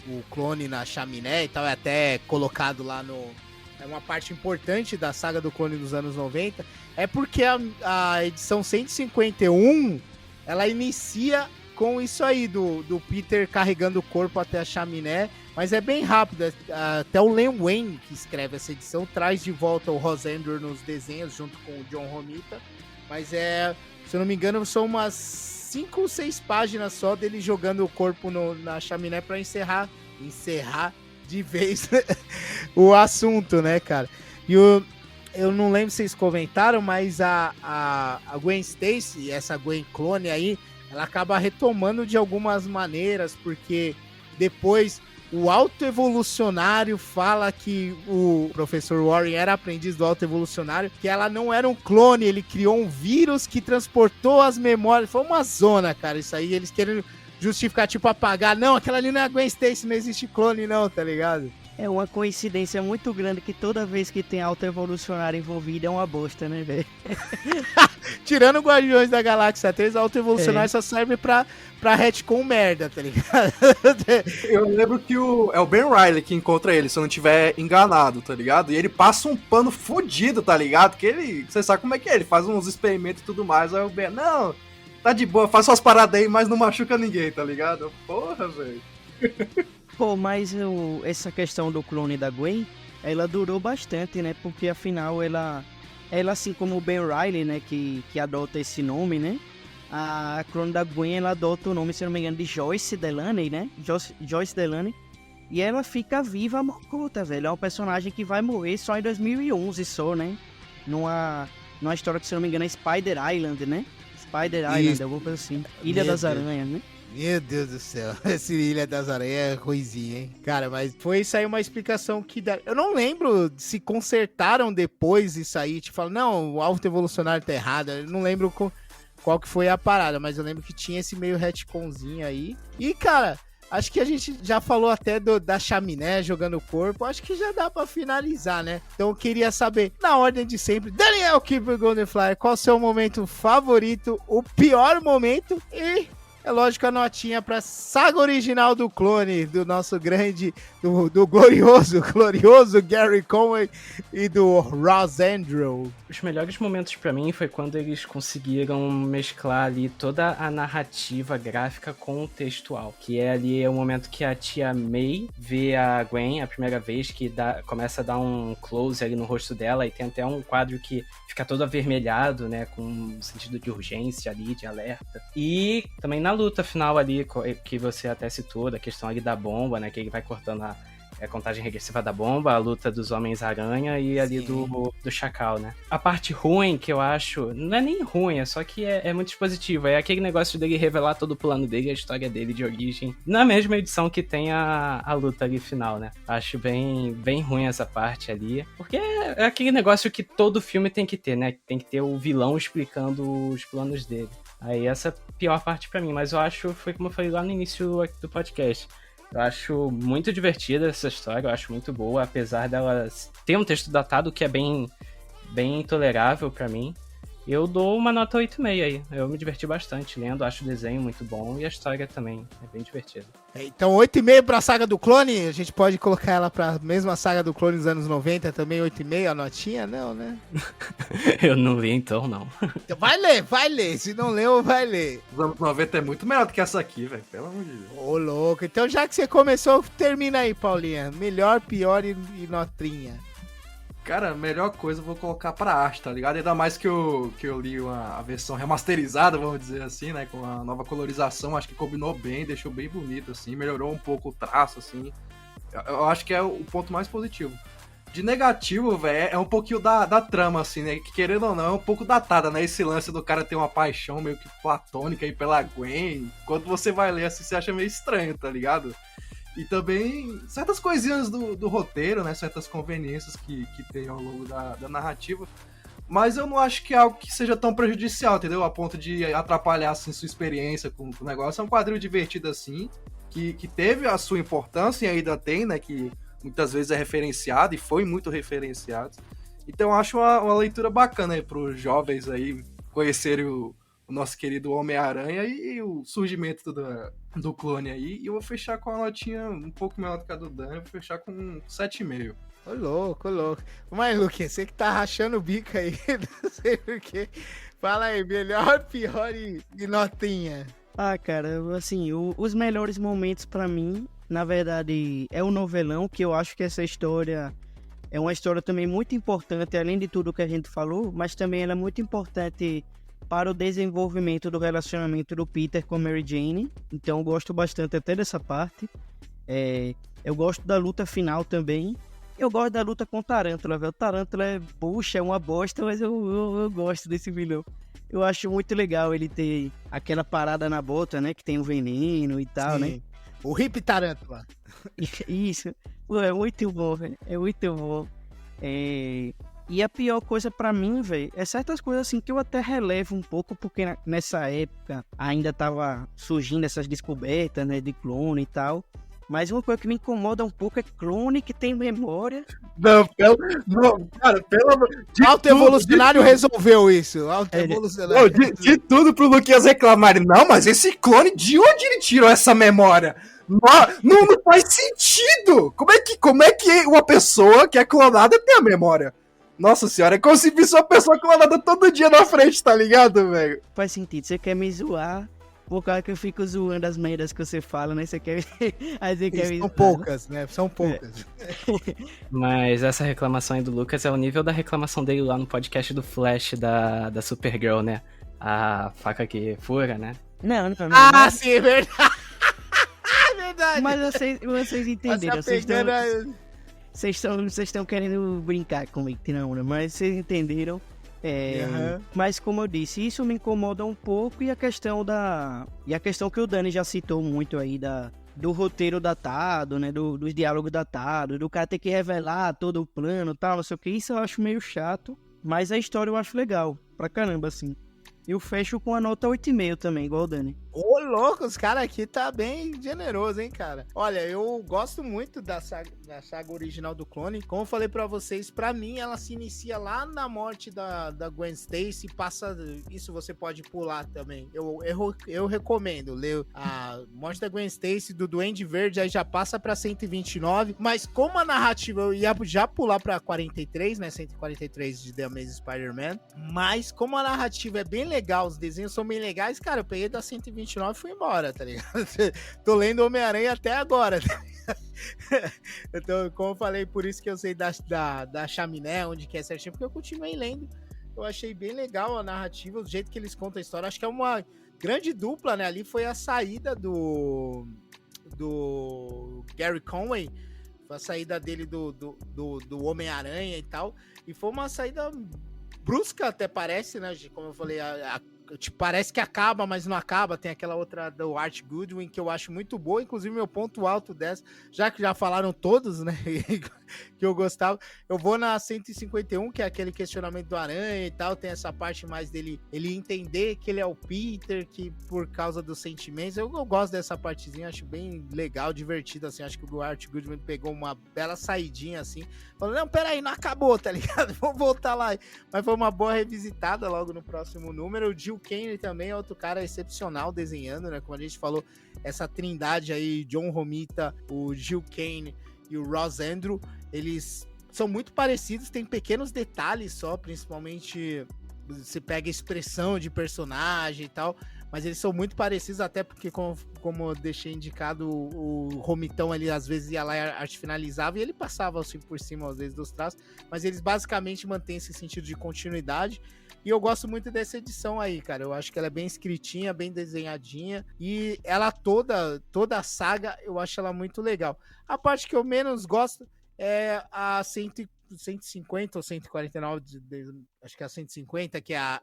o clone na chaminé e tal, é até colocado lá no... É uma parte importante da saga do clone dos anos 90. É porque a edição 151, ela inicia com isso aí, do Peter carregando o corpo até a chaminé, mas é bem rápido. Até o Len Wein, que escreve essa edição, traz de volta o Rosendor nos desenhos, junto com o John Romita. Mas se eu não me engano, são umas 5 ou 6 páginas só dele jogando o corpo na chaminé pra encerrar de vez o assunto, né, cara? E eu não lembro se vocês comentaram, mas a Gwen Stacy, essa Gwen clone aí, ela acaba retomando de algumas maneiras, porque depois o autoevolucionário fala que o professor Warren era aprendiz do autoevolucionário, que ela não era um clone, ele criou um vírus que transportou as memórias. Foi uma zona, cara, isso aí, eles querendo justificar, tipo, apagar. Não, aquela ali não é a Gwen Stacy, não existe clone não, tá ligado? É uma coincidência muito grande que toda vez que tem autoevolucionário envolvido é uma bosta, né, velho? Tirando o Guardiões da Galáxia 3, o autoevolucionário só serve pra retcon merda, tá ligado? Eu lembro que é o Ben Reilly que encontra ele, se eu não tiver enganado, tá ligado? E ele passa um pano fudido, tá ligado? Que você sabe como é que é, ele faz uns experimentos e tudo mais, aí o Ben, não, tá de boa, faz suas paradas aí, mas não machuca ninguém, tá ligado? Porra, velho. Pô, mas essa questão do clone da Gwen, ela durou bastante, né? Porque afinal ela assim como o Ben Reilly, né? Que adota esse nome, né? A clone da Gwen, ela adota o nome, se não me engano, de Joyce Delaney, né? Joyce Delaney. E ela fica viva a mocota, velho. É um personagem que vai morrer só em 2011 só, né? Numa história que, se não me engano, é Spider Island, né? Spider Island, alguma coisa assim. Ilha das Aranhas, né? Meu Deus do céu, esse Ilha das Aranhas é ruizinho, hein? Cara, mas foi isso aí uma explicação que dá. Eu não lembro se consertaram depois isso aí, te falam, não, o autoevolucionário tá errado. Eu não lembro qual que foi a parada, mas eu lembro que tinha esse meio retconzinho aí. E, cara, acho que a gente já falou até da chaminé jogando o corpo, acho que já dá pra finalizar, né? Então eu queria saber, na ordem de sempre, Daniel Keeper Goldenfly, qual o seu momento favorito, o pior momento e... É lógico, a notinha pra saga original do clone, do nosso grande, do glorioso Gary Conway e do Rosendro. Os melhores momentos pra mim foi quando eles conseguiram mesclar ali toda a narrativa gráfica com o textual. Que é ali o momento que a tia May vê a Gwen a primeira vez, que começa a dar um close ali no rosto dela, e tem até um quadro que fica todo avermelhado, né, com um sentido de urgência ali, de alerta. E também na luta final ali, que você até citou, da questão ali da bomba, né, que ele vai cortando a contagem regressiva da bomba, a luta dos Homens-Aranha e ali do Chacal, né. A parte ruim que eu acho, não é nem ruim, é só que é muito expositivo, é aquele negócio dele revelar todo o plano dele, a história dele de origem, na mesma edição que tem a luta ali final, né. Acho bem, bem ruim essa parte ali, porque é aquele negócio que todo filme tem que ter, né, tem que ter o vilão explicando os planos dele. Aí essa é a pior parte pra mim, mas eu acho, foi como eu falei lá no início do podcast, eu acho muito divertida essa história, eu acho muito boa, apesar dela ter um texto datado que é bem, bem tolerável pra mim. Eu dou uma nota 8,5 aí. Eu me diverti bastante lendo, acho o desenho muito bom e a história também é bem divertida. Então 8,5 pra saga do clone, a gente pode colocar ela pra mesma saga do clone dos anos 90 também, 8,5 a notinha? Não, né? Eu não li então, não. Então vai ler, se não leu, vai ler. Os anos 90 é muito melhor do que essa aqui, velho, pelo amor de Deus. Ô, louco, então já que você começou, termina aí, Paulinha. Melhor, pior e notrinha. Cara, melhor coisa eu vou colocar pra arte, tá ligado? Ainda mais que eu li a versão remasterizada, vamos dizer assim, né? Com a nova colorização, acho que combinou bem, deixou bem bonito, assim, melhorou um pouco o traço, assim. Eu acho que é o ponto mais positivo. De negativo, velho, é um pouquinho da trama, assim, né? Que querendo ou não, é um pouco datada, né? Esse lance do cara ter uma paixão meio que platônica aí pela Gwen. Quando você vai ler assim, você acha meio estranho, tá ligado? E também certas coisinhas do roteiro, né? Certas conveniências que tem ao longo da narrativa. Mas eu não acho que é algo que seja tão prejudicial, entendeu? A ponto de atrapalhar assim, sua experiência com o negócio. É um quadrinho divertido assim, que teve a sua importância e ainda tem, né? Que muitas vezes é referenciado e foi muito referenciado. Então eu acho uma leitura bacana aí para os jovens aí conhecerem o nosso querido Homem-Aranha e o surgimento do clone aí. E eu vou fechar com uma notinha um pouco menor do que a do Dani, eu vou fechar com um 7,5. Ô louco, ô louco. Mas, Luque, você que tá rachando o bico aí, não sei por quê. Fala aí, melhor, pior e notinha. Ah, cara, assim, os melhores momentos pra mim, na verdade, é o novelão, que eu acho que essa história é uma história também muito importante, além de tudo que a gente falou, mas também ela é muito importante para o desenvolvimento do relacionamento do Peter com a Mary Jane. Então eu gosto bastante até dessa parte. Eu gosto da luta final também. Eu gosto da luta com o Tarântula, velho. O Tarântula é uma bosta, mas eu gosto desse vilão. Eu acho muito legal ele ter aquela parada na bota, né? Que tem o veneno e tal, Sim. né? O Hip Tarântula. Isso. Pô, é muito bom, velho. É muito bom. E a pior coisa pra mim, velho, é certas coisas assim que eu até relevo um pouco, porque nessa época ainda tava surgindo essas descobertas, né? De clone e tal. Mas uma coisa que me incomoda um pouco é clone que tem memória. Não, cara, pelo amor Alto Evolucionário resolveu isso. Alto Evolucionário. de tudo pro Luquinhas reclamarem. Não, mas esse clone, de onde ele tirou essa memória? Não faz sentido! Como é que uma pessoa que é clonada tem a memória? Nossa senhora, é como se visse uma pessoa clonada todo dia na frente, tá ligado, velho? Faz sentido, você quer me zoar por causa que eu fico zoando as merdas que você fala, né? Você quer... Aí você quer me São zoar. poucas, né? São poucas. Mas essa reclamação aí do Lucas é o nível da reclamação dele lá no podcast do Flash da Supergirl, né? A faca que fura, né? Não. Ah, sim, é verdade. É verdade. Mas vocês entenderam. Você pegando Vocês estão querendo brincar comigo, não, né? Mas vocês entenderam. Mas como eu disse, isso me incomoda um pouco. E a questão que o Dani já citou muito aí do roteiro datado, né? Dos diálogos datados, do cara ter que revelar todo o plano e tal, não sei o que. Isso eu acho meio chato. Mas a história eu acho legal. Pra caramba, assim. Eu fecho com a nota 8,5 também, igual o Dani. Ô, louco, os caras aqui tá bem generoso, hein, cara? Olha, eu gosto muito da saga original do clone. Como eu falei pra vocês, pra mim ela se inicia lá na morte da Gwen Stacy, passa... Isso você pode pular também. Eu recomendo ler a morte da Gwen Stacy, do Duende Verde, aí já passa pra 129. Mas como a narrativa, eu ia já pular pra 43, né? 143 de The Amazing Spider-Man. Mas como a narrativa é bem legal, os desenhos são bem legais, cara, eu peguei da 129 e fui embora, tá ligado? Tô lendo Homem-Aranha até agora, tá ligado? Então, como eu falei, por isso que eu sei da chaminé, onde que é certinho, porque eu continuei lendo. Eu achei bem legal a narrativa, o jeito que eles contam a história. Acho que é uma grande dupla, né? Ali foi a saída do Gary Conway, foi a saída dele do Homem-Aranha e tal, e foi uma saída brusca, até parece, né? Como eu falei, parece que acaba, mas não acaba. Tem aquela outra do Art Goodwin que eu acho muito boa, inclusive meu ponto alto dessa, já que já falaram todos, né, que eu gostava, eu vou na 151, que é aquele questionamento do Aranha e tal, tem essa parte mais dele, ele entender que ele é o Peter, que por causa dos sentimentos, eu gosto dessa partezinha, acho bem legal, divertido, assim, acho que o Art Goodwin pegou uma bela saidinha, assim, falou, não, peraí, não acabou, tá ligado, vamos voltar lá, mas foi uma boa revisitada logo no próximo número. O Gil Kane também é outro cara excepcional desenhando, né? Como a gente falou, essa trindade aí, John Romita, o Gil Kane e o Ross Andru, eles são muito parecidos, tem pequenos detalhes só, principalmente você pega a expressão de personagem e tal, mas eles são muito parecidos, até porque, como eu deixei indicado, o Romitão ali às vezes ia lá e arte finalizava e ele passava assim por cima às vezes dos traços, mas eles basicamente mantêm esse sentido de continuidade. E eu gosto muito dessa edição aí, cara. Eu acho que ela é bem escritinha, bem desenhadinha. E ela toda a saga, eu acho ela muito legal. A parte que eu menos gosto é a 150 ou 149, acho que é a 150, que é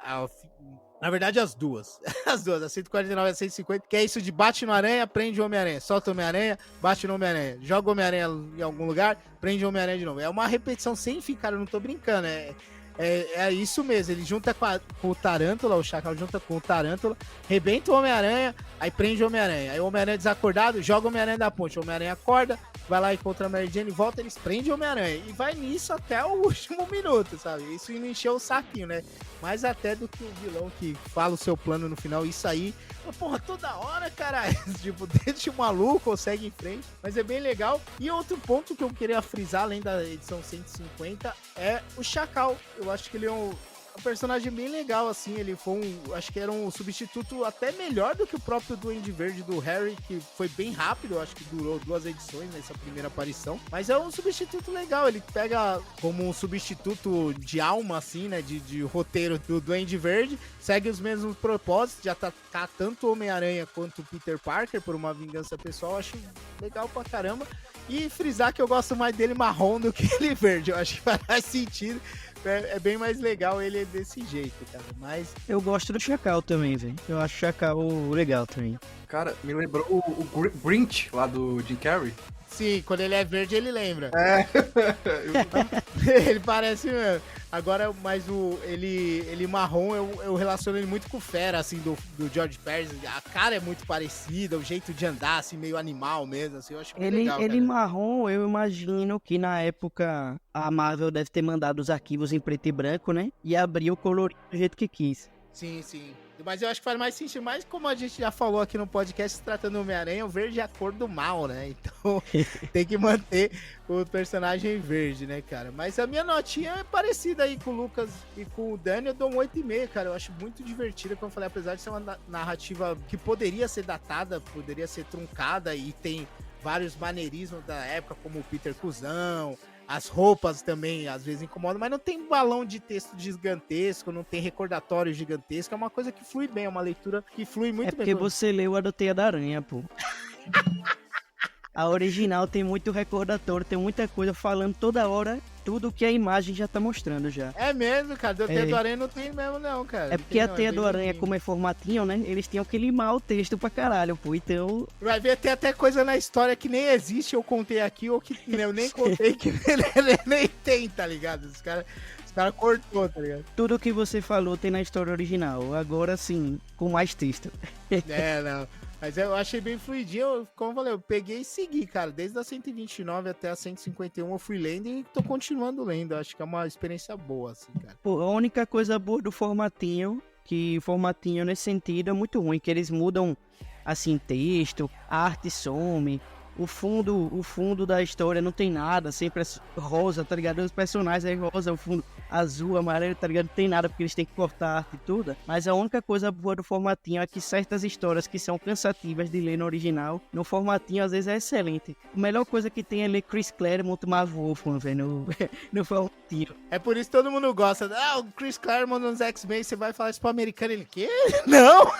na verdade, as duas. As duas, a 149 e a 150, que é isso de bate no Aranha, prende o Homem-Aranha, solta o Homem-Aranha, bate no Homem-Aranha, joga o Homem-Aranha em algum lugar, prende o Homem-Aranha de novo. É uma repetição sem fim, cara, eu não tô brincando, é isso mesmo, ele junta com o Tarântula, o Chacal junta com o Tarântula, rebenta o Homem-Aranha, aí prende o Homem-Aranha. Aí o Homem-Aranha desacordado, joga o Homem-Aranha da ponte. O Homem-Aranha acorda, vai lá, encontra a Mary Jane, volta, eles prendem o Homem-Aranha. E vai nisso até o último minuto, sabe? Isso não encheu o saquinho, né? Mais até do que o vilão que fala o seu plano no final. Isso aí, porra, toda hora, caralho. Tipo, deixa o maluco, consegue em frente. Mas é bem legal. E outro ponto que eu queria frisar, além da edição 150, é o Chacal. Eu acho que ele é um personagem bem legal, assim, ele foi acho que era um substituto até melhor do que o próprio Duende Verde do Harry, que foi bem rápido, eu acho que durou 2 edições nessa primeira aparição, mas é um substituto legal, ele pega como um substituto de alma, assim, né, de roteiro do Duende Verde, segue os mesmos propósitos de atacar tanto o Homem-Aranha quanto o Peter Parker por uma vingança pessoal, acho legal pra caramba, e frisar que eu gosto mais dele marrom do que ele verde, eu acho que faz sentido. É bem mais legal ele desse jeito, cara. Mas eu gosto do Chacal também, velho. Eu acho o Chacal legal também. Cara, me lembrou o Grinch lá do Jim Carrey. Sim, quando ele é verde, ele lembra. É. Ele parece mesmo. Agora, mas ele marrom, eu relaciono ele muito com o Fera, assim, do George Pérez. A cara é muito parecida, o jeito de andar, assim, meio animal mesmo, assim, eu acho muito legal. Ele marrom, eu imagino que na época a Marvel deve ter mandado os arquivos em preto e branco, né? E abriu o colorido do jeito que quis. Sim, sim. Mas eu acho que faz mais sentido, mas como a gente já falou aqui no podcast, se tratando do Homem-Aranha, o verde é a cor do mal, né? Então tem que manter o personagem verde, né, cara? Mas a minha notinha é parecida aí com o Lucas e com o Dani, eu dou um 8,5, cara. Eu acho muito divertida, como eu falei, apesar de ser uma narrativa que poderia ser datada, poderia ser truncada e tem vários maneirismos da época, como o Peter Cusão. As roupas também às vezes incomodam, mas não tem balão de texto gigantesco, não tem recordatório gigantesco, é uma coisa que flui bem, é uma leitura que flui muito bem. É porque você leu a do Teia da Aranha, pô. A original tem muito recordatório, tem muita coisa falando toda hora, tudo que a imagem já tá mostrando já. É mesmo, cara, do Teia do Aranha não tem mesmo não, cara. É porque a Teia do Aranha, como é formatinho, né, eles tinham que limar o texto pra caralho, pô, então... Vai ver, tem até coisa na história que nem existe, eu contei aqui, ou que eu nem contei, que nem tem, tá ligado? Os caras cortou, tá ligado? Tudo que você falou tem na história original, agora sim, com mais texto. Não... Mas eu achei bem fluidinho, como eu falei, eu peguei e segui, cara. Desde a 129 até a 151 eu fui lendo e tô continuando lendo. Eu acho que é uma experiência boa, assim, cara. Pô, a única coisa boa do formatinho, que formatinho nesse sentido é muito ruim, que eles mudam, assim, texto, a arte some, o fundo da história não tem nada, sempre é rosa, tá ligado? Os personagens é rosa, o fundo azul, amarelo, tá ligado? Não tem nada porque eles têm que cortar a arte toda. Mas a única coisa boa do formatinho é que certas histórias que são cansativas de ler no original, no formatinho às vezes é excelente. A melhor coisa que tem é ler Chris Claremont e Marv Wolfman, velho, no formatinho. É por isso que todo mundo gosta. Ah, o Chris Claremont nos X-Men, você vai falar isso pro americano, ele quê? Não!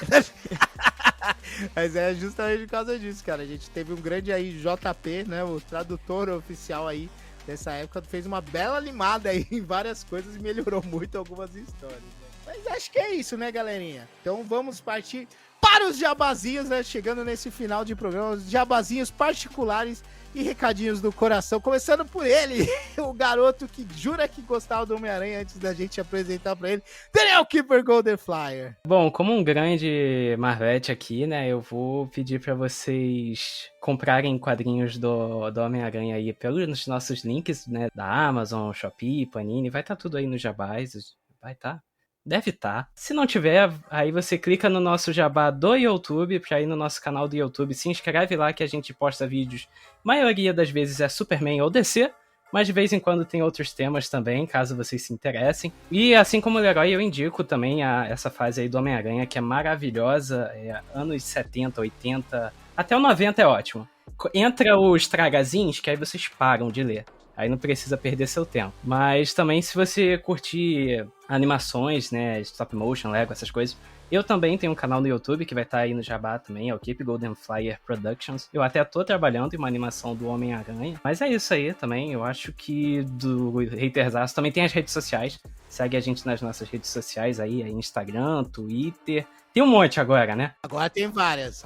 Mas é justamente por causa disso, cara. A gente teve um grande aí, JP, né? O tradutor oficial aí dessa época, fez uma bela limada aí em várias coisas e melhorou muito algumas histórias. Né? Mas acho que é isso, né, galerinha? Então vamos partir para os jabazinhos, né? Chegando nesse final de programa, os jabazinhos particulares e recadinhos do coração. Começando por ele, o garoto que jura que gostava do Homem-Aranha antes da gente apresentar pra ele, Daniel Keeper Golden Flyer. Bom, como um grande Marvete aqui, né, eu vou pedir pra vocês comprarem quadrinhos do Homem-Aranha aí pelos nossos links, né, da Amazon, Shopee, Panini, vai estar tudo aí no Jabás, vai estar. Deve estar. Se não tiver, aí você clica no nosso jabá do YouTube, pra ir no nosso canal do YouTube, se inscreve lá que a gente posta vídeos. Maioria das vezes é Superman ou DC, mas de vez em quando tem outros temas também, caso vocês se interessem. E assim como o Leroy, eu indico também essa fase aí do Homem-Aranha, que é maravilhosa, anos 70, 80, até o 90 é ótimo. Entra os tragazinhos, que aí vocês param de ler. Aí não precisa perder seu tempo. Mas também, se você curtir animações, né, stop motion, Lego, essas coisas, eu também tenho um canal no YouTube que vai estar aí no Jabá também, é o Keep Golden Flyer Productions. Eu até tô trabalhando em uma animação do Homem-Aranha. Mas é isso aí também, eu acho que do Haterzaço também tem as redes sociais. Segue a gente nas nossas redes sociais aí, Instagram, Twitter. Tem um monte agora, né? Agora tem várias.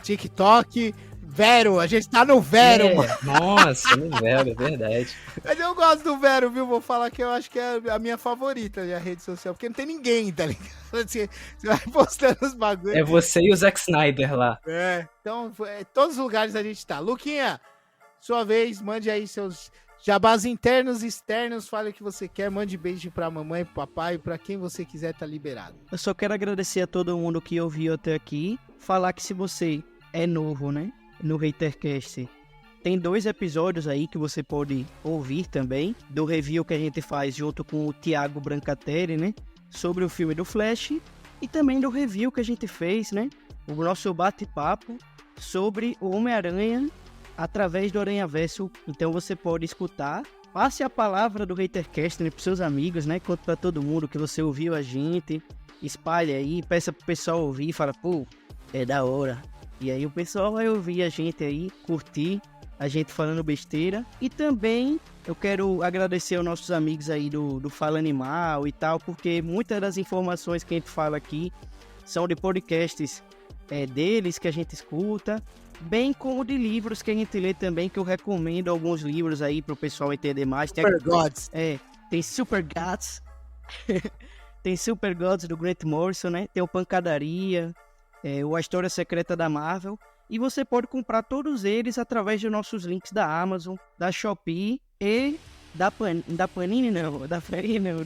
TikTok, Vero, a gente tá no Vero, mano. Nossa, no Vero, é verdade. Mas eu gosto do Vero, viu? Vou falar que eu acho que é a minha favorita, a rede social, porque não tem ninguém, tá ligado? Você vai postando os bagulhos. É você e o Zack Snyder lá. Então, todos os lugares a gente tá. Luquinha, sua vez, mande aí seus jabás internos e externos, fale o que você quer, mande beijo pra mamãe, pro papai, pra quem você quiser, tá liberado. Eu só quero agradecer a todo mundo que ouviu até aqui. Falar que se você é novo, né, no Hatercast, tem 2 episódios aí que você pode ouvir também, do review que a gente faz junto com o Thiago Brancatelli, né, sobre o filme do Flash, e também do review que a gente fez, né, o nosso bate-papo sobre o Homem-Aranha através do Aranhaverso. Então você pode escutar, passe a palavra do Hatercast, né, pros seus amigos, né, conta pra todo mundo que você ouviu a gente, espalhe aí, peça pro pessoal ouvir, fala, pô, é da hora. E aí o pessoal vai ouvir a gente aí, curtir a gente falando besteira. E também eu quero agradecer aos nossos amigos aí do Fala Animal e tal, porque muitas das informações que a gente fala aqui são de podcasts deles que a gente escuta, bem como de livros que a gente lê também, que eu recomendo alguns livros aí pro pessoal entender mais. Super Gods. Tem Super Gods, tem Super Gods do Grant Morrison, né? Tem o Pancadaria, A História Secreta da Marvel. E você pode comprar todos eles através dos nossos links da Amazon, da Shopee e da Panini, não. Da Panini, não.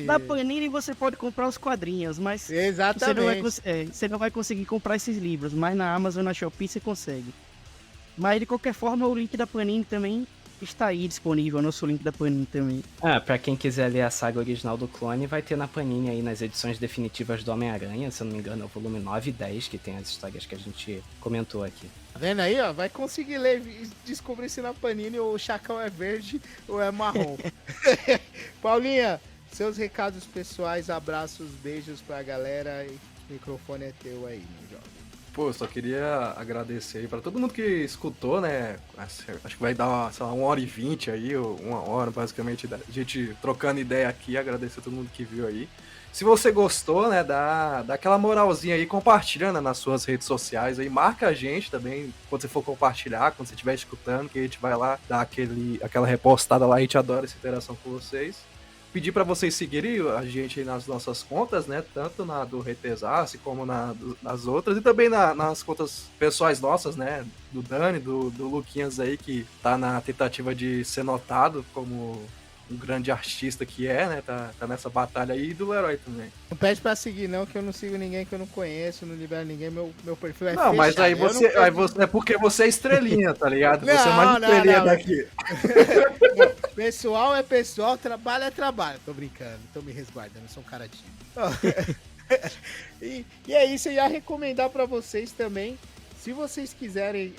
Da Panini você pode comprar os quadrinhos, mas você não vai conseguir comprar esses livros. Mas na Amazon, na Shopee você consegue. Mas de qualquer forma, o link da Panini também está aí disponível, o nosso link da Panini também. Pra quem quiser ler a saga original do Clone, vai ter na Panini aí nas edições definitivas do Homem-Aranha, se eu não me engano é o volume 9 e 10, que tem as histórias que a gente comentou aqui. Tá vendo aí, ó? Vai conseguir ler e descobrir se na Panini o Chacal é verde ou é marrom. Paulinha, seus recados pessoais, abraços, beijos pra galera, o microfone é teu aí, meu jovem. Pô, eu só queria agradecer aí pra todo mundo que escutou, né? Acho que vai dar, sei lá, 1h20 aí, ou 1 hora, basicamente, a gente trocando ideia aqui, agradecer a todo mundo que viu aí. Se você gostou, né, dá aquela moralzinha aí, compartilhando nas suas redes sociais aí, marca a gente também, quando você for compartilhar, quando você estiver escutando, que a gente vai lá dar aquela repostada lá, a gente adora essa interação com vocês. Pedir para vocês seguirem a gente aí nas nossas contas, né? Tanto na do Haterzaço como nas outras. E também nas contas pessoais nossas, né? Do Dani, do Luquinhas aí, que tá na tentativa de ser notado como um grande artista que né? Tá nessa batalha aí. E do Leroy também. Não pede pra seguir não, que eu não sigo ninguém que eu não conheço, não libero ninguém, meu perfil é não, fechado. Mas aí você é porque você é estrelinha, tá ligado? Você é mais estrelinha daqui. Pessoal é pessoal, trabalho é trabalho. Tô brincando, tô me resguardando, sou um cara tímido. E é isso, eu ia recomendar pra vocês também, se vocês quiserem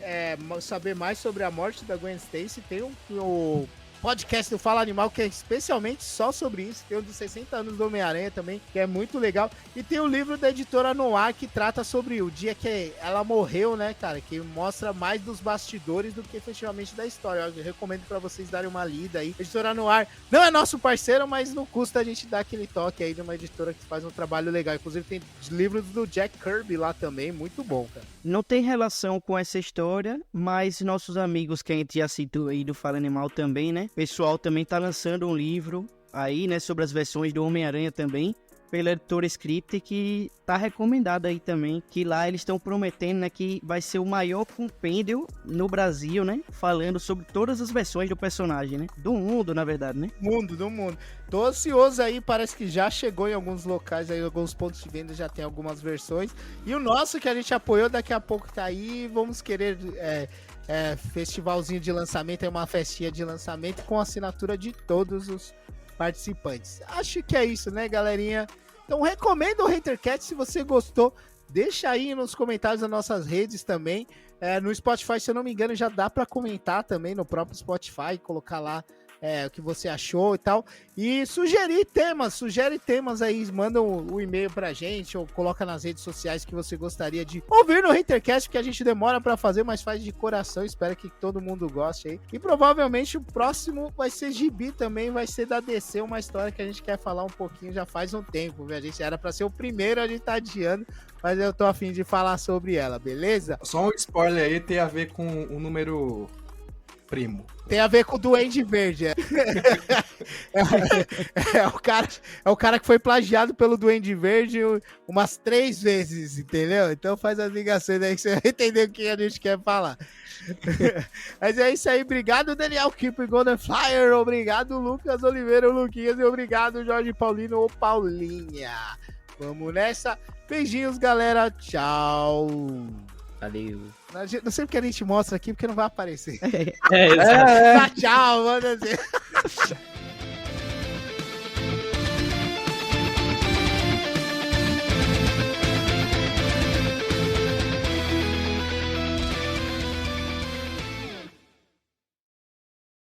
saber mais sobre a morte da Gwen Stacy, tem o podcast do Fala Animal, que é especialmente só sobre isso. Tem o dos 60 anos do Homem-Aranha também, que é muito legal. E tem o livro da editora Noir, que trata sobre o dia que ela morreu, né, cara? Que mostra mais dos bastidores do que efetivamente da história. Eu recomendo pra vocês darem uma lida aí. Editora Noir não é nosso parceiro, mas não custa a gente dar aquele toque aí de uma editora que faz um trabalho legal. Inclusive tem livros do Jack Kirby lá também, muito bom, cara. Não tem relação com essa história, mas nossos amigos que a gente já citou aí do Fala Animal também, né? O pessoal também tá lançando um livro aí, né, sobre as versões do Homem-Aranha também, pela editora Script, que tá recomendado aí também, que lá eles estão prometendo, né, que vai ser o maior compêndio no Brasil, né, falando sobre todas as versões do personagem, né, do mundo, na verdade, né. Do mundo. Tô ansioso aí, parece que já chegou em alguns locais aí, alguns pontos de venda já tem algumas versões, e o nosso que a gente apoiou daqui a pouco tá aí, vamos querer... festivalzinho de lançamento, é uma festinha de lançamento com assinatura de todos os participantes. Acho que é isso, né, galerinha? Então recomendo o Hatercast, se você gostou, deixa aí nos comentários das nossas redes também. No Spotify, se eu não me engano, já dá para comentar também no próprio Spotify, colocar lá o que você achou e tal. E sugere temas aí, manda um e-mail pra gente ou coloca nas redes sociais que você gostaria de ouvir no Hatercast, porque a gente demora pra fazer, mas faz de coração. Espero que todo mundo goste aí. E provavelmente o próximo vai ser Gibi também, vai ser da DC, uma história que a gente quer falar um pouquinho já faz um tempo, viu? A gente era pra ser o primeiro, a gente tá adiando, mas eu tô a fim de falar sobre ela, beleza? Só um spoiler aí, tem a ver com o número primo. Tem a ver com o Duende Verde. É o cara que foi plagiado pelo Duende Verde umas 3 vezes, entendeu? Então faz as ligações aí que você vai entender o que a gente quer falar. Mas é isso aí. Obrigado, Daniel Keep Golden Flyer. Obrigado, Lucas Oliveira, o Luquinhas. E obrigado, Jorge Paulino ou Paulinha. Vamos nessa. Beijinhos, galera. Tchau. Valeu. Não sei porque a gente mostra aqui, porque não vai aparecer. Exato. Tchau, manda dizer.